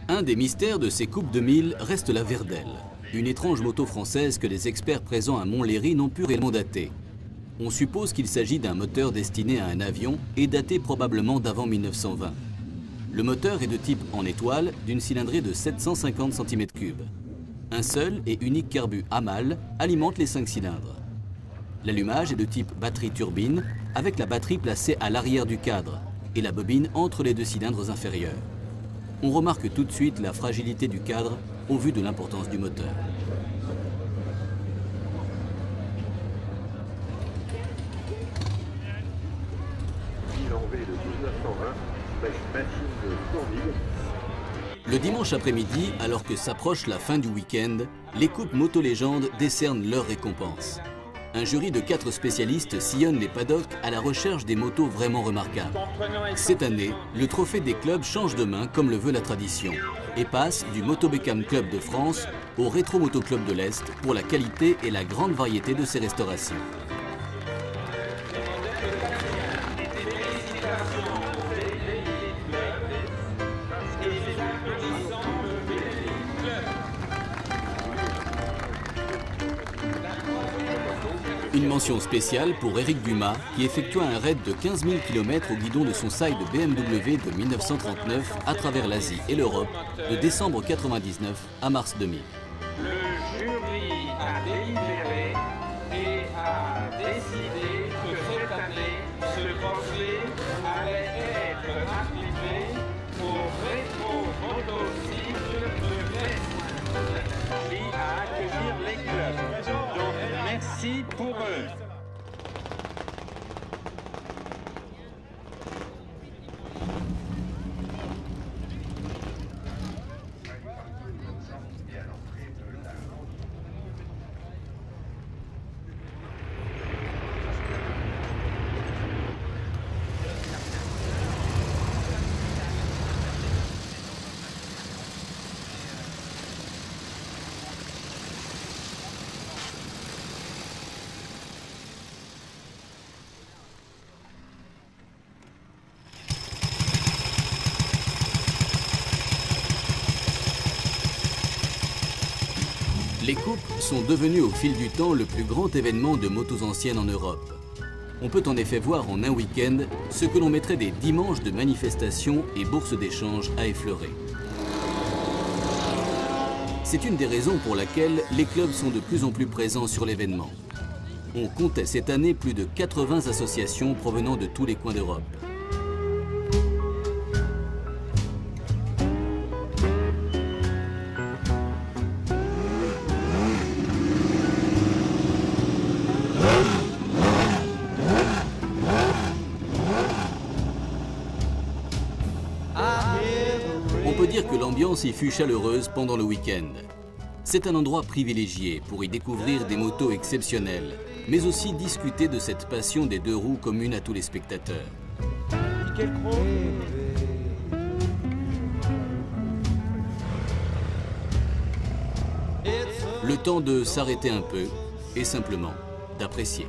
Un des mystères de ces Coupes 2000 reste la Verdelle, une étrange moto française que les experts présents à Montlhéry n'ont pu réellement dater. On suppose qu'il s'agit d'un moteur destiné à un avion et daté probablement d'avant 1920. Le moteur est de type en étoile d'une cylindrée de 750 cm3. Un seul et unique carbu Hamal alimente les 5 cylindres. L'allumage est de type batterie-turbine avec la batterie placée à l'arrière du cadre et la bobine entre les 2 cylindres inférieurs. On remarque tout de suite la fragilité du cadre au vu de l'importance du moteur. Le dimanche après-midi, alors que s'approche la fin du week-end, les coupes Moto Légende décernent leurs récompenses. Un jury de 4 spécialistes sillonne les paddocks à la recherche des motos vraiment remarquables. Cette année, le trophée des clubs change de main comme le veut la tradition et passe du Moto Beckham Club de France au Rétro Moto Club de l'Est pour la qualité et la grande variété de ses restaurations. Une mention spéciale pour Eric Dumas qui effectua un raid de 15 000 km au guidon de son side BMW de 1939 à travers l'Asie et l'Europe de décembre 1999 à mars 2000. Le jury a délibéré et a décidé que cette année, ce trophée allait être attribué au Rétro Motocycle de l'Est qui a accueillir les clubs. Donc merci pour eux. Les coupes sont devenues au fil du temps le plus grand événement de motos anciennes en Europe. On peut en effet voir en un week-end ce que l'on mettrait des dimanches de manifestations et bourses d'échange à effleurer. C'est une des raisons pour laquelle les clubs sont de plus en plus présents sur l'événement. On comptait cette année plus de 80 associations provenant de tous les coins d'Europe. On peut dire que l'ambiance y fut chaleureuse pendant le week-end. C'est un endroit privilégié pour y découvrir des motos exceptionnelles, mais aussi discuter de cette passion des 2 roues commune à tous les spectateurs. Le temps de s'arrêter un peu et simplement d'apprécier.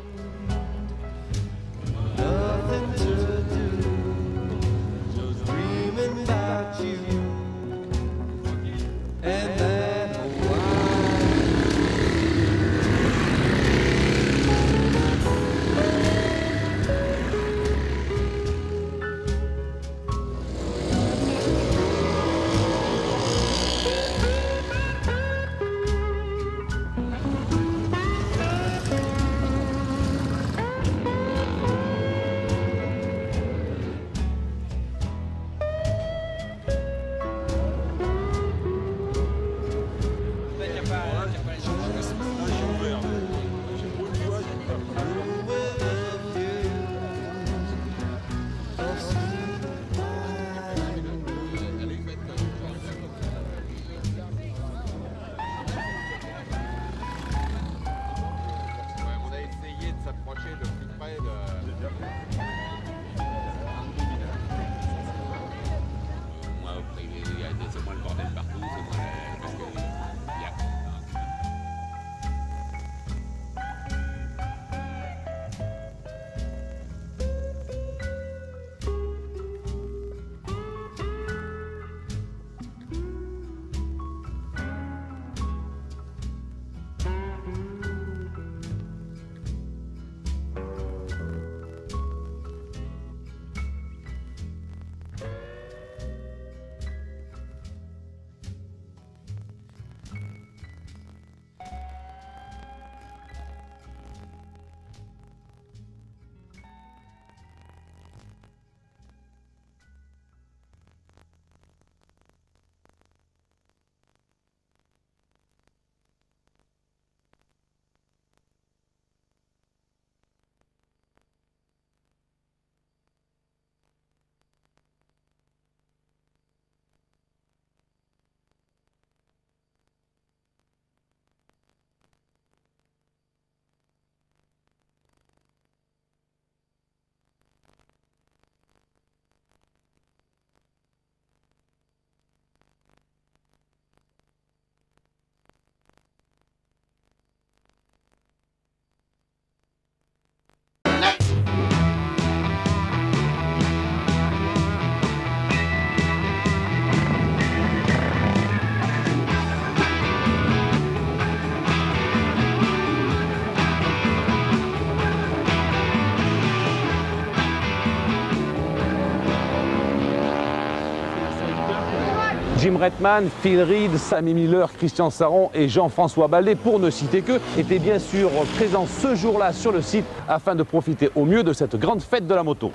Jim Reitman, Phil Reed, Sammy Miller, Christian Saron et Jean-François Baldet, pour ne citer qu'eux, étaient bien sûr présents ce jour-là sur le site afin de profiter au mieux de cette grande fête de la moto.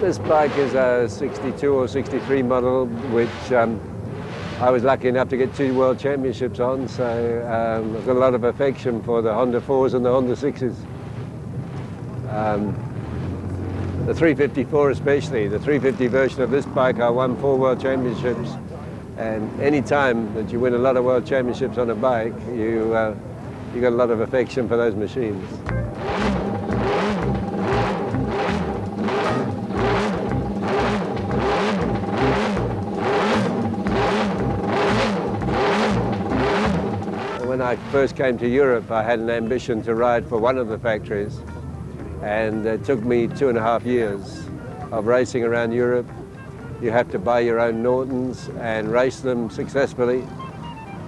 This bike is a 62 or 63 model, which I was lucky enough to get 2 World Championships on, so I've got a lot of affection for the Honda 4s and the Honda 6s. The 354 especially, the 350 version of this bike, I won 4 World Championships, and any time that you win a lot of World Championships on a bike, you got a lot of affection for those machines. When I first came to Europe, I had an ambition to ride for one of the factories, and it took me 2.5 years of racing around Europe. You have to buy your own Nortons and race them successfully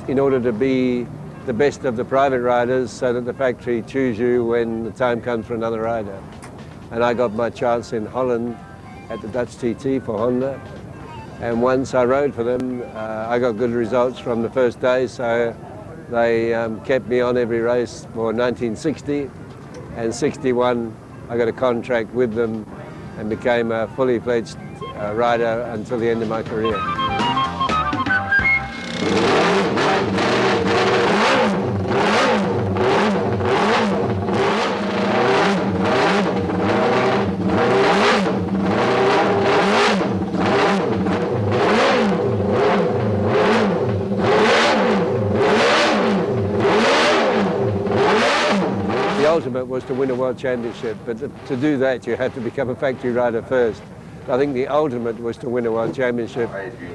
in order to be the best of the private riders, so that the factory choose you when the time comes for another rider. And I got my chance in Holland at the Dutch TT for Honda, and once I rode for them, I got good results from the first day, so they kept me on every race for 1960, and 61 I got a contract with them and became a fully fledged rider until the end of my career. The ultimate was to win a world championship, but to do that you had to become a factory rider first. I think the ultimate was to win a world championship,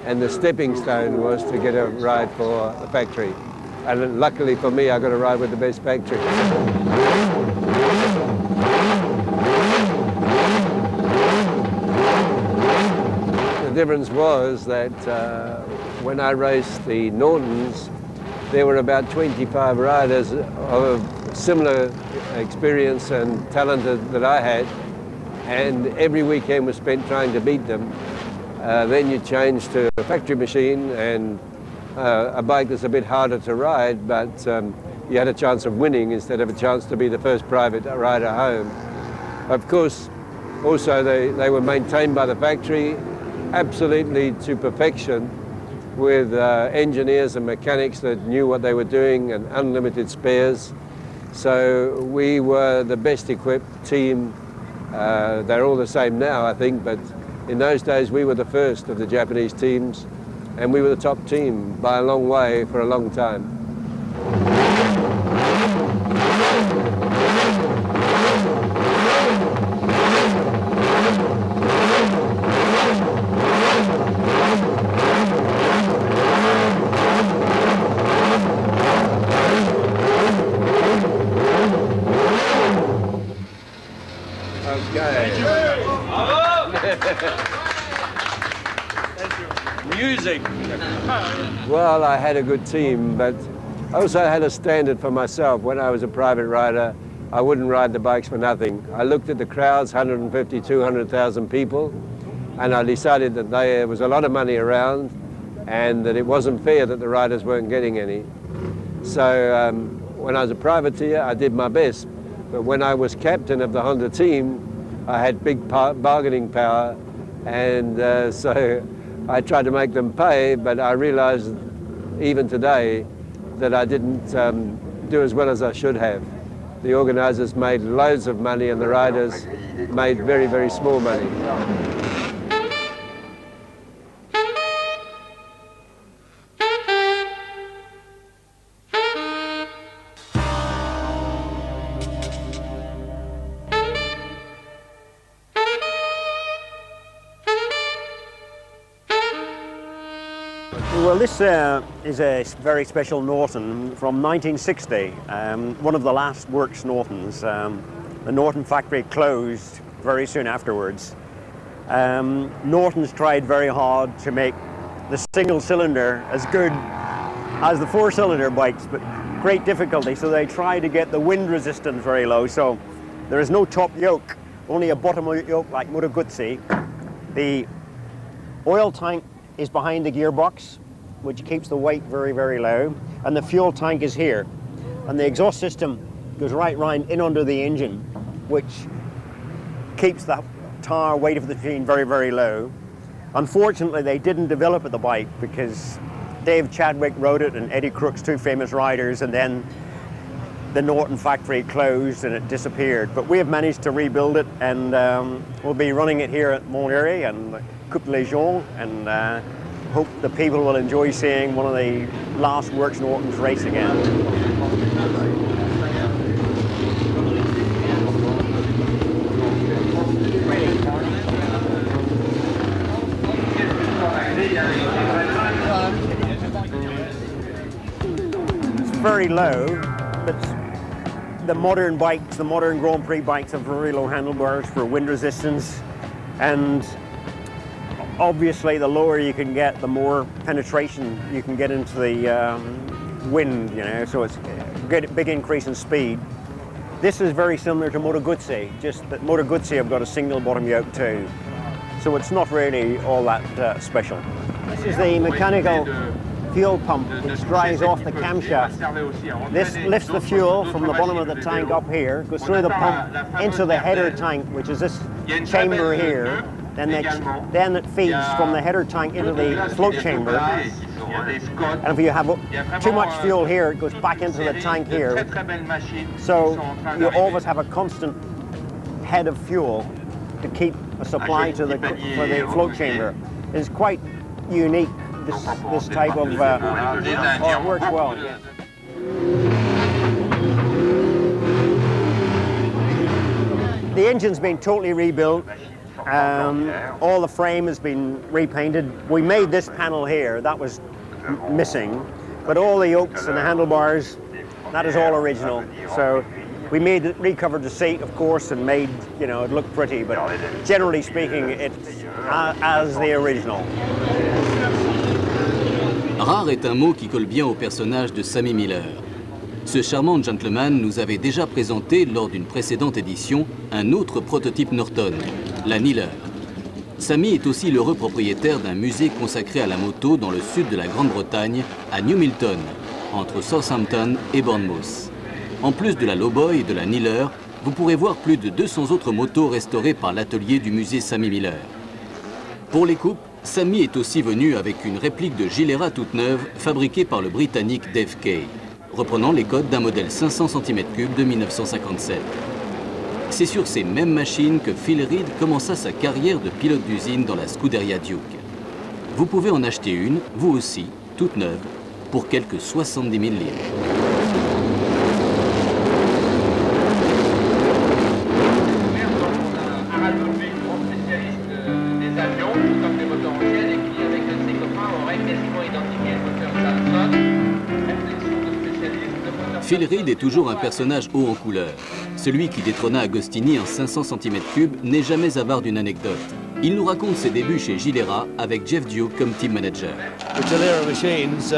and the stepping stone was to get a ride for a factory. And luckily for me, I got a ride with the best factory. The difference was that when I raced the Nortons, there were about 25 riders of similar experience and talent that I had, and every weekend was spent trying to beat them. Then you change to a factory machine and a bike that's a bit harder to ride, but you had a chance of winning instead of a chance to be the first private rider home. Of course, also they were maintained by the factory absolutely to perfection, with engineers and mechanics that knew what they were doing and unlimited spares. So we were the best equipped team. They're all the same now, I think, but in those days we were the first of the Japanese teams, and we were the top team by a long way for a long time. Music. Well, I had a good team, but I also had a standard for myself. When I was a private rider, I wouldn't ride the bikes for nothing. I looked at the crowds, 150, 200,000 people, and I decided that there was a lot of money around and that it wasn't fair that the riders weren't getting any. So when I was a privateer, I did my best. But when I was captain of the Honda team, I had big bargaining power, and so I tried to make them pay, but I realized even today that I didn't do as well as I should have. The organizers made loads of money and the riders made very, very small money. Well, this is a very special Norton from 1960, one of the last works Nortons. The Norton factory closed very soon afterwards. Norton's tried very hard to make the single cylinder as good as the four-cylinder bikes, but great difficulty. So they try to get the wind resistance very low. So there is no top yoke, only a bottom yoke like Moto Guzzi. The oil tank is behind the gearbox, which keeps the weight very, very low. And the fuel tank is here. And the exhaust system goes right round in under the engine, which keeps the tire weight of the machine very, very low. Unfortunately, they didn't develop the bike because Dave Chadwick rode it and Eddie Crooks, two famous riders, and then the Norton factory closed and it disappeared. But we have managed to rebuild it, and we'll be running it here at Montlhéry and Coupe de Légion, and hope the people will enjoy seeing one of the last Works Nortons race again. It's very low, but the modern bikes, the modern Grand Prix bikes have very low handlebars for wind resistance, and obviously the lower you can get, the more penetration you can get into the wind, you know, so it's a big increase in speed. This is very similar to Moto Guzzi, just that Moto Guzzi have got a single bottom yoke too. So it's not really all that special. This is the mechanical fuel pump which dries off the camshaft. This lifts the fuel from the bottom of the tank up here, goes through the pump into the header tank, which is this chamber here. Then it feeds from the header tank into the float chamber. And if you have too much fuel here, it goes back into the tank here. So you always have a constant head of fuel to keep a supply to for the float chamber. It's quite unique, this type of, it works well. The engine's been totally rebuilt. All the frame has been repainted. We made this panel here, that was missing, but all the yokes and the handlebars, that is all original. So we recovered the seat, of course, and made, you know, it looked pretty, but generally speaking, it's as the original. Rare est un mot qui colle bien au personnage de Sammy Miller. Ce charmant gentleman nous avait déjà présenté, lors d'une précédente édition, un autre prototype Norton, la Niller. Sammy est aussi l'heureux propriétaire d'un musée consacré à la moto dans le sud de la Grande-Bretagne, à New Milton, entre Southampton et Bournemouth. En plus de la Lowboy et de la Niller, vous pourrez voir plus de 200 autres motos restaurées par l'atelier du musée Sammy Miller. Pour les coupes, Sammy est aussi venu avec une réplique de Gilera toute neuve fabriquée par le Britannique Dave Kay, reprenant les codes d'un modèle 500 cm3 de 1957. C'est sur ces mêmes machines que Phil Reed commença sa carrière de pilote d'usine dans la Scuderia Duke. Vous pouvez en acheter une, vous aussi, toute neuve, pour quelques 70 000 livres. Phil Reed est toujours un personnage haut en couleur. Celui qui détrôna Agostini en 500 cm3 n'est jamais avare d'une anecdote. Il nous raconte ses débuts chez Gilera avec Jeff Duke comme team manager. The Gilera machines,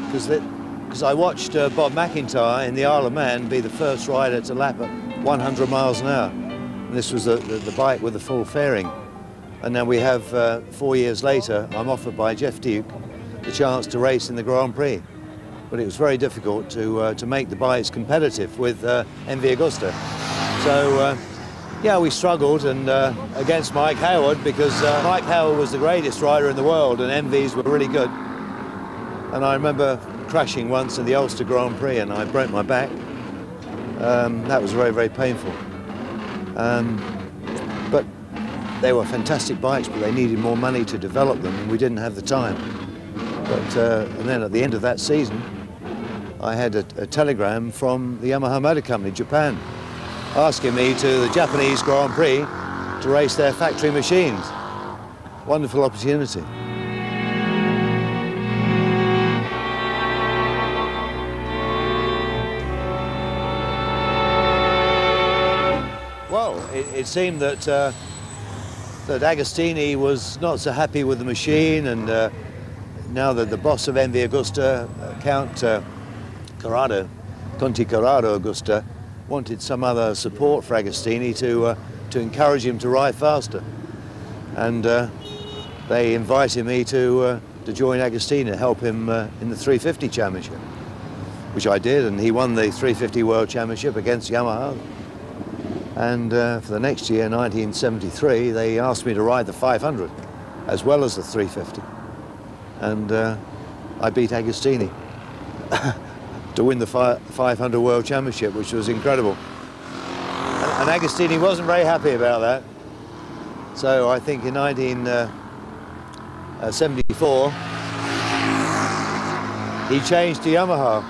because I watched Bob McIntyre in the Isle of Man be the first rider to lap at 100 miles an hour. And this was the bike with the full fairing. And then we have, 4 years later, I'm offered by Jeff Duke the chance to race in the Grand Prix. But it was very difficult to make the bikes competitive with MV Agusta. So, yeah, we struggled and against Mike Howard, because Mike Howard was the greatest rider in the world and MVs were really good. And I remember crashing once in the Ulster Grand Prix and I broke my back. That was very, very painful. But they were fantastic bikes, but they needed more money to develop them and we didn't have the time. But, and then at the end of that season, I had a telegram from the Yamaha Motor Company, Japan, asking me to the Japanese Grand Prix to race their factory machines. Wonderful opportunity. Well, it seemed that that Agostini was not so happy with the machine, and now that the boss of MV Agusta, Count Conti Corrado Agusta, wanted some other support for Agostini to encourage him to ride faster. And they invited me to join Agostini, help him in the 350 Championship, which I did, and he won the 350 World Championship against Yamaha. And for the next year, 1973, they asked me to ride the 500 as well as the 350. And I beat Agostini to win the 500 World Championship, which was incredible. And Agostini wasn't very happy about that. So I think in 1974, he changed to Yamaha,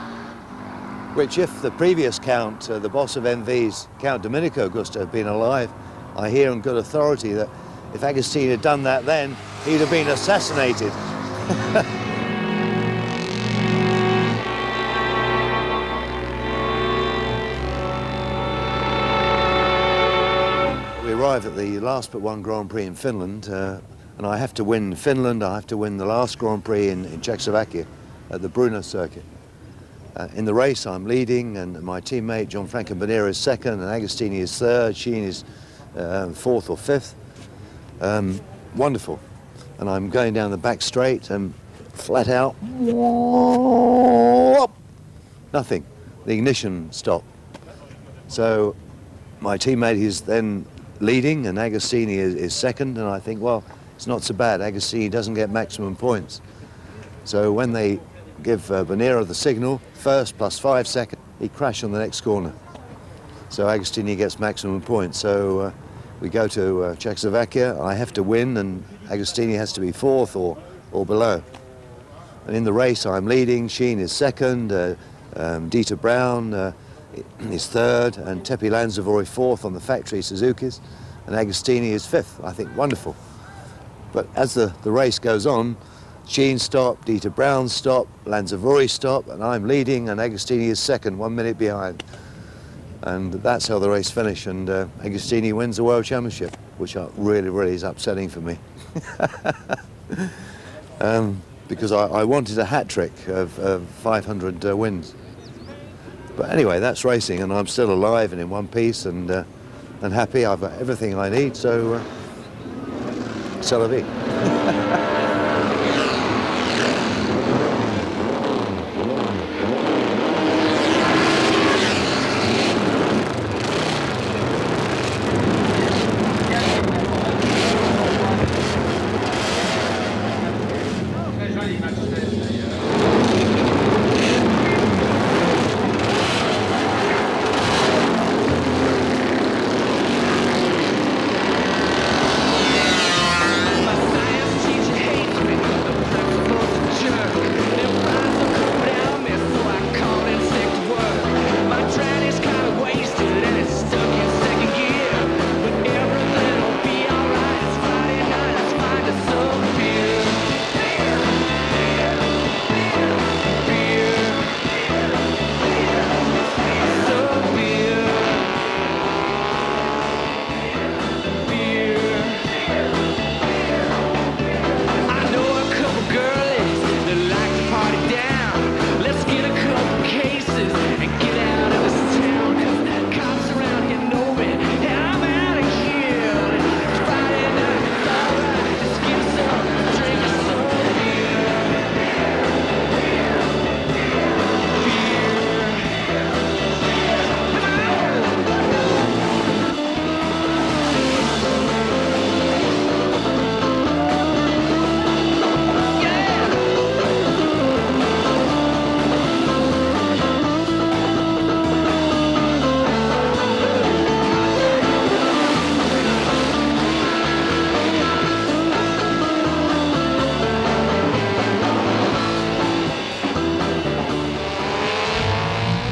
which if the previous Count, the boss of MV's, Count Domenico Agusta, had been alive, I hear on good authority that if Agostini had done that then, he'd have been assassinated. We arrived at the last but one Grand Prix in Finland, and I have to win Finland, I have to win the last Grand Prix in Czechoslovakia at the Brunner circuit. In the race I'm leading, and my teammate Gianfranco Banera is second, and Agostini is third, Sheen is fourth or fifth. Wonderful. And I'm going down the back straight and flat out, nothing. The ignition stopped. So my teammate is then leading and Agostini is second, and I think, well, it's not so bad. Agostini doesn't get maximum points. So when they give Banera the signal, first plus 5 seconds, he crashed on the next corner. So Agostini gets maximum points. So we go to Czechoslovakia. I have to win, and Agostini has to be fourth or below. And in the race, I'm leading. Sheen is second. Dieter Brown is third, and Tepi Lanzavori fourth on the factory Suzukis, and Agostini is fifth. I think wonderful. But as the race goes on, Sheen stopped, Dieter Brown stopped, Lanzavori stopped, and I'm leading, and Agostini is second, 1 minute behind. And that's how the race finished, and Agostini wins the World Championship, which really is upsetting for me. Because I wanted a hat-trick of 500 wins. But anyway, that's racing, and I'm still alive and in one piece, and happy. I've got everything I need, so c'est la vie.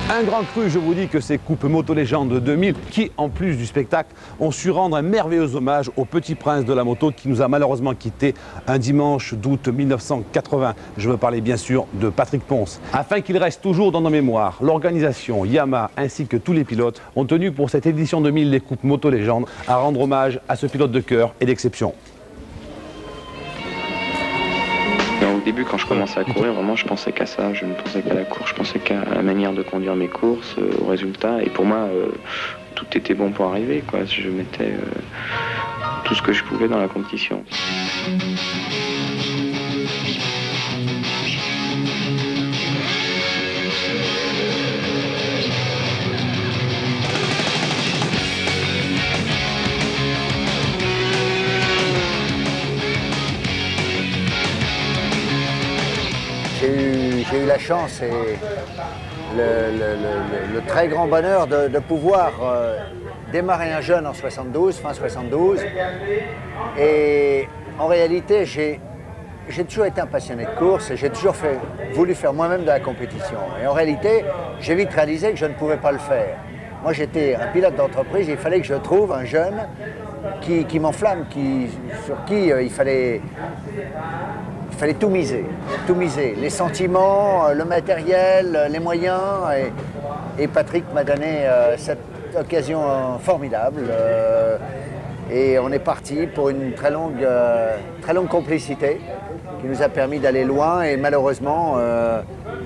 Un grand cru, je vous dis que ces Coupes Moto Légende 2000 qui, en plus du spectacle, ont su rendre un merveilleux hommage au petit prince de la moto qui nous a malheureusement quittés un dimanche d'août 1980. Je veux parler bien sûr de Patrick Ponce. Afin qu'il reste toujours dans nos mémoires, l'organisation Yamaha ainsi que tous les pilotes ont tenu pour cette édition 2000 des Coupes Moto Légende à rendre hommage à ce pilote de cœur et d'exception. début, quand je commençais à courir, vraiment, je pensais qu'à ça. Je ne pensais qu'à la course, je pensais qu'à la manière de conduire mes courses, au résultat. Et pour moi, tout était bon pour arriver, quoi. Je mettais tout ce que je pouvais dans la compétition. J'ai eu la chance et le très grand bonheur de pouvoir démarrer un jeune en 72, fin 72. Et en réalité, j'ai toujours été un passionné de course et j'ai toujours voulu faire moi-même de la compétition. Et en réalité, j'ai vite réalisé que je ne pouvais pas le faire. Moi, j'étais un pilote d'entreprise, il fallait que je trouve un jeune qui m'enflamme, sur qui il fallait tout miser, les sentiments, le matériel, les moyens. Et Patrick m'a donné cette occasion formidable. Et on est parti pour une très longue complicité qui nous a permis d'aller loin et malheureusement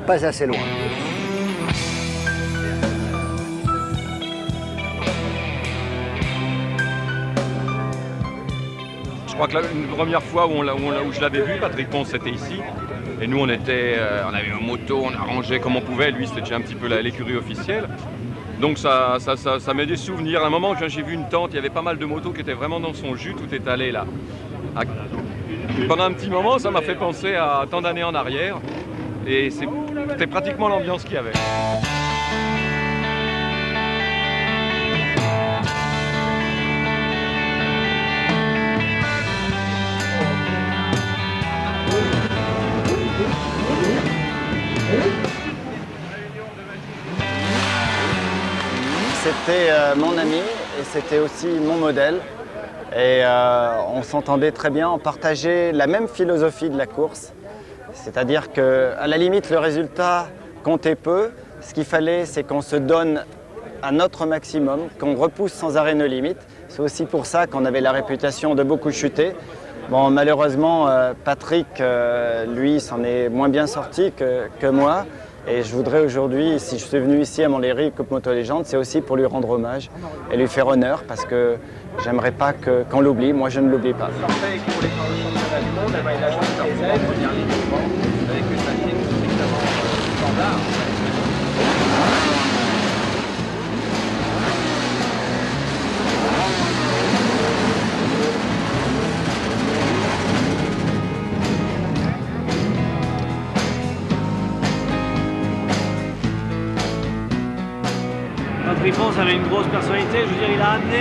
pas assez loin. Je crois que une première fois où je l'avais vu, Patrick Ponce, c'était ici. Et nous, on avait une moto, on arrangeait comme on pouvait. Lui, c'était déjà un petit peu l'écurie officielle. Donc ça met des souvenirs. À un moment, j'ai vu une tente, il y avait pas mal de motos qui étaient vraiment dans son jus, tout étalé là. Pendant un petit moment, ça m'a fait penser à tant d'années en arrière. Et c'était pratiquement l'ambiance qu'il y avait. C'était mon ami et c'était aussi mon modèle. Et on s'entendait très bien, on partageait la même philosophie de la course. C'est-à-dire qu'à la limite, le résultat comptait peu. Ce qu'il fallait, c'est qu'on se donne à notre maximum, qu'on repousse sans arrêt nos limites. C'est aussi pour ça qu'on avait la réputation de beaucoup chuter. Bon, malheureusement, Patrick, lui, s'en est moins bien sorti que moi. Et je voudrais aujourd'hui, si je suis venu ici à Montlhéry, Coupe Moto Légende, c'est aussi pour lui rendre hommage et lui faire honneur parce que j'aimerais pas qu'on l'oublie. Moi, je ne l'oublie pas. Patrick Ponce avait une grosse personnalité, je veux dire, il a amené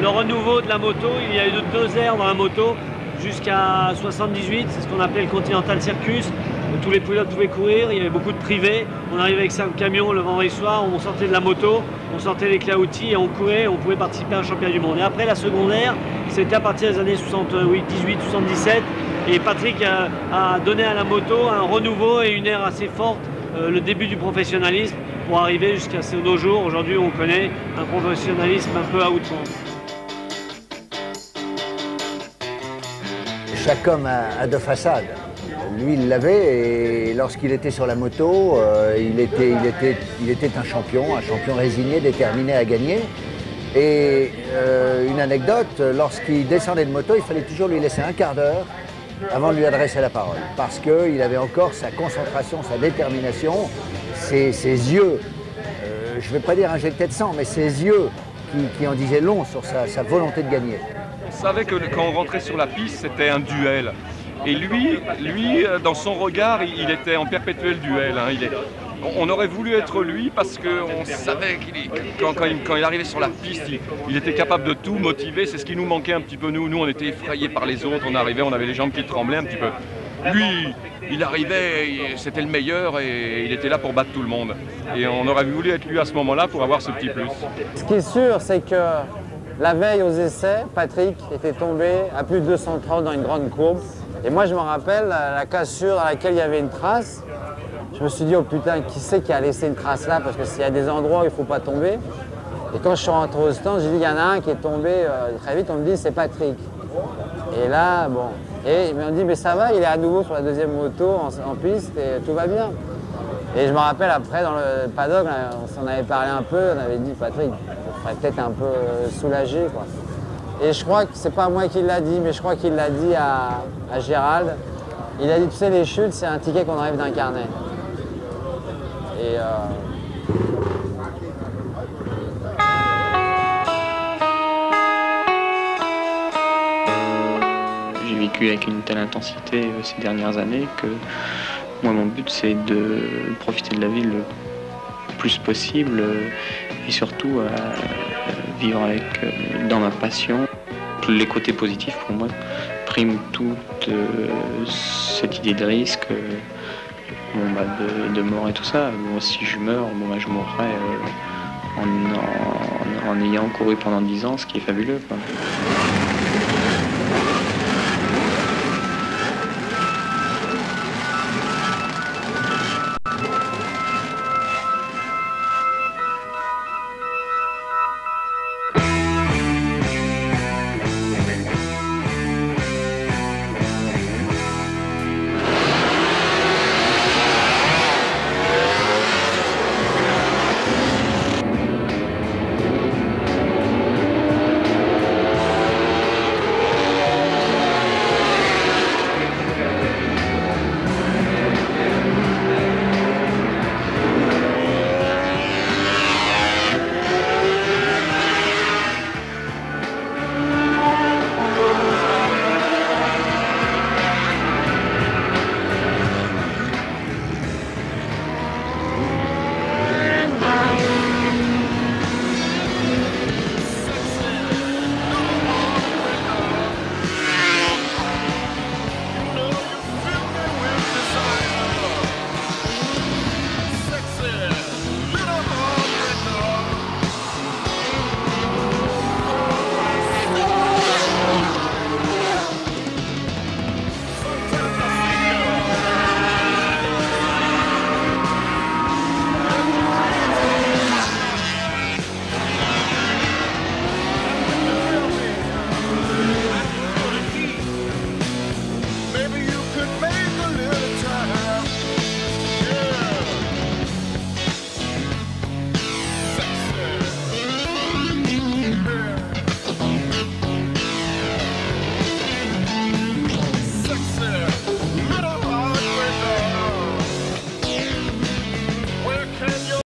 le renouveau de la moto. Il y a eu deux airs dans la moto jusqu'à 78, c'est ce qu'on appelait le Continental Circus, où tous les pilotes pouvaient courir, il y avait beaucoup de privés. On arrivait avec 5 camions le vendredi soir, on sortait de la moto, on sortait les clés à outils et on courait, on pouvait participer à un championnat du monde. Et après la secondaire, c'était à partir des années 68, 18, 77, et Patrick a donné à la moto un renouveau et une ère assez forte, le début du professionnalisme, pour arriver jusqu'à nos jours. Aujourd'hui, on connaît un professionnalisme un peu à outrance. Chaque homme a deux façades. Lui, il l'avait et lorsqu'il était sur la moto, il était un champion résigné, déterminé à gagner. Et une anecdote, lorsqu'il descendait de moto, il fallait toujours lui laisser un quart d'heure avant de lui adresser la parole. Parce qu'il avait encore sa concentration, sa détermination, ses yeux, je ne vais pas dire injectés de sang, mais ses yeux qui en disaient long sur sa volonté de gagner. On savait que quand on rentrait sur la piste, c'était un duel. Et lui, dans son regard, il était en perpétuel duel. Hein. On aurait voulu être lui parce qu'on savait quand il arrivait sur la piste, il était capable de tout motiver. C'est ce qui nous manquait un petit peu, nous. Nous, on était effrayés par les autres. On arrivait, on avait les jambes qui tremblaient un petit peu. Lui, il arrivait, c'était le meilleur et il était là pour battre tout le monde. Et on aurait voulu être lui à ce moment-là pour avoir ce petit plus. Ce qui est sûr, c'est que la veille aux essais, Patrick était tombé à plus de 230 dans une grande courbe. Et moi, je me rappelle la cassure dans laquelle il y avait une trace. Je me suis dit, oh putain, qui c'est qui a laissé une trace là? Parce que s'il y a des endroits où il ne faut pas tomber. Et quand je suis rentré au stand, j'ai dit, il y en a un qui est tombé très vite. On me dit, c'est Patrick. Et là, bon, et ils m'ont dit, mais ça va, il est à nouveau sur la deuxième moto en piste et tout va bien. Et je me rappelle après, dans le paddock, on s'en avait parlé un peu, on avait dit, Patrick, on serait peut-être un peu soulagé, quoi. Et je crois que c'est pas moi qui l'a dit, mais je crois qu'il l'a dit à Gérald. Il a dit, tu sais, les chutes, c'est un ticket qu'on enlève d'un carnet. Et j'ai vécu avec une telle intensité ces dernières années que moi, mon but, c'est de profiter de la vie le plus possible et surtout vivre avec, dans ma passion. Les côtés positifs, pour moi, priment toute cette idée de risque, de mort et tout ça. Bon, si je meurs, je mourrai en ayant couru pendant 10 ans, ce qui est fabuleux, quoi.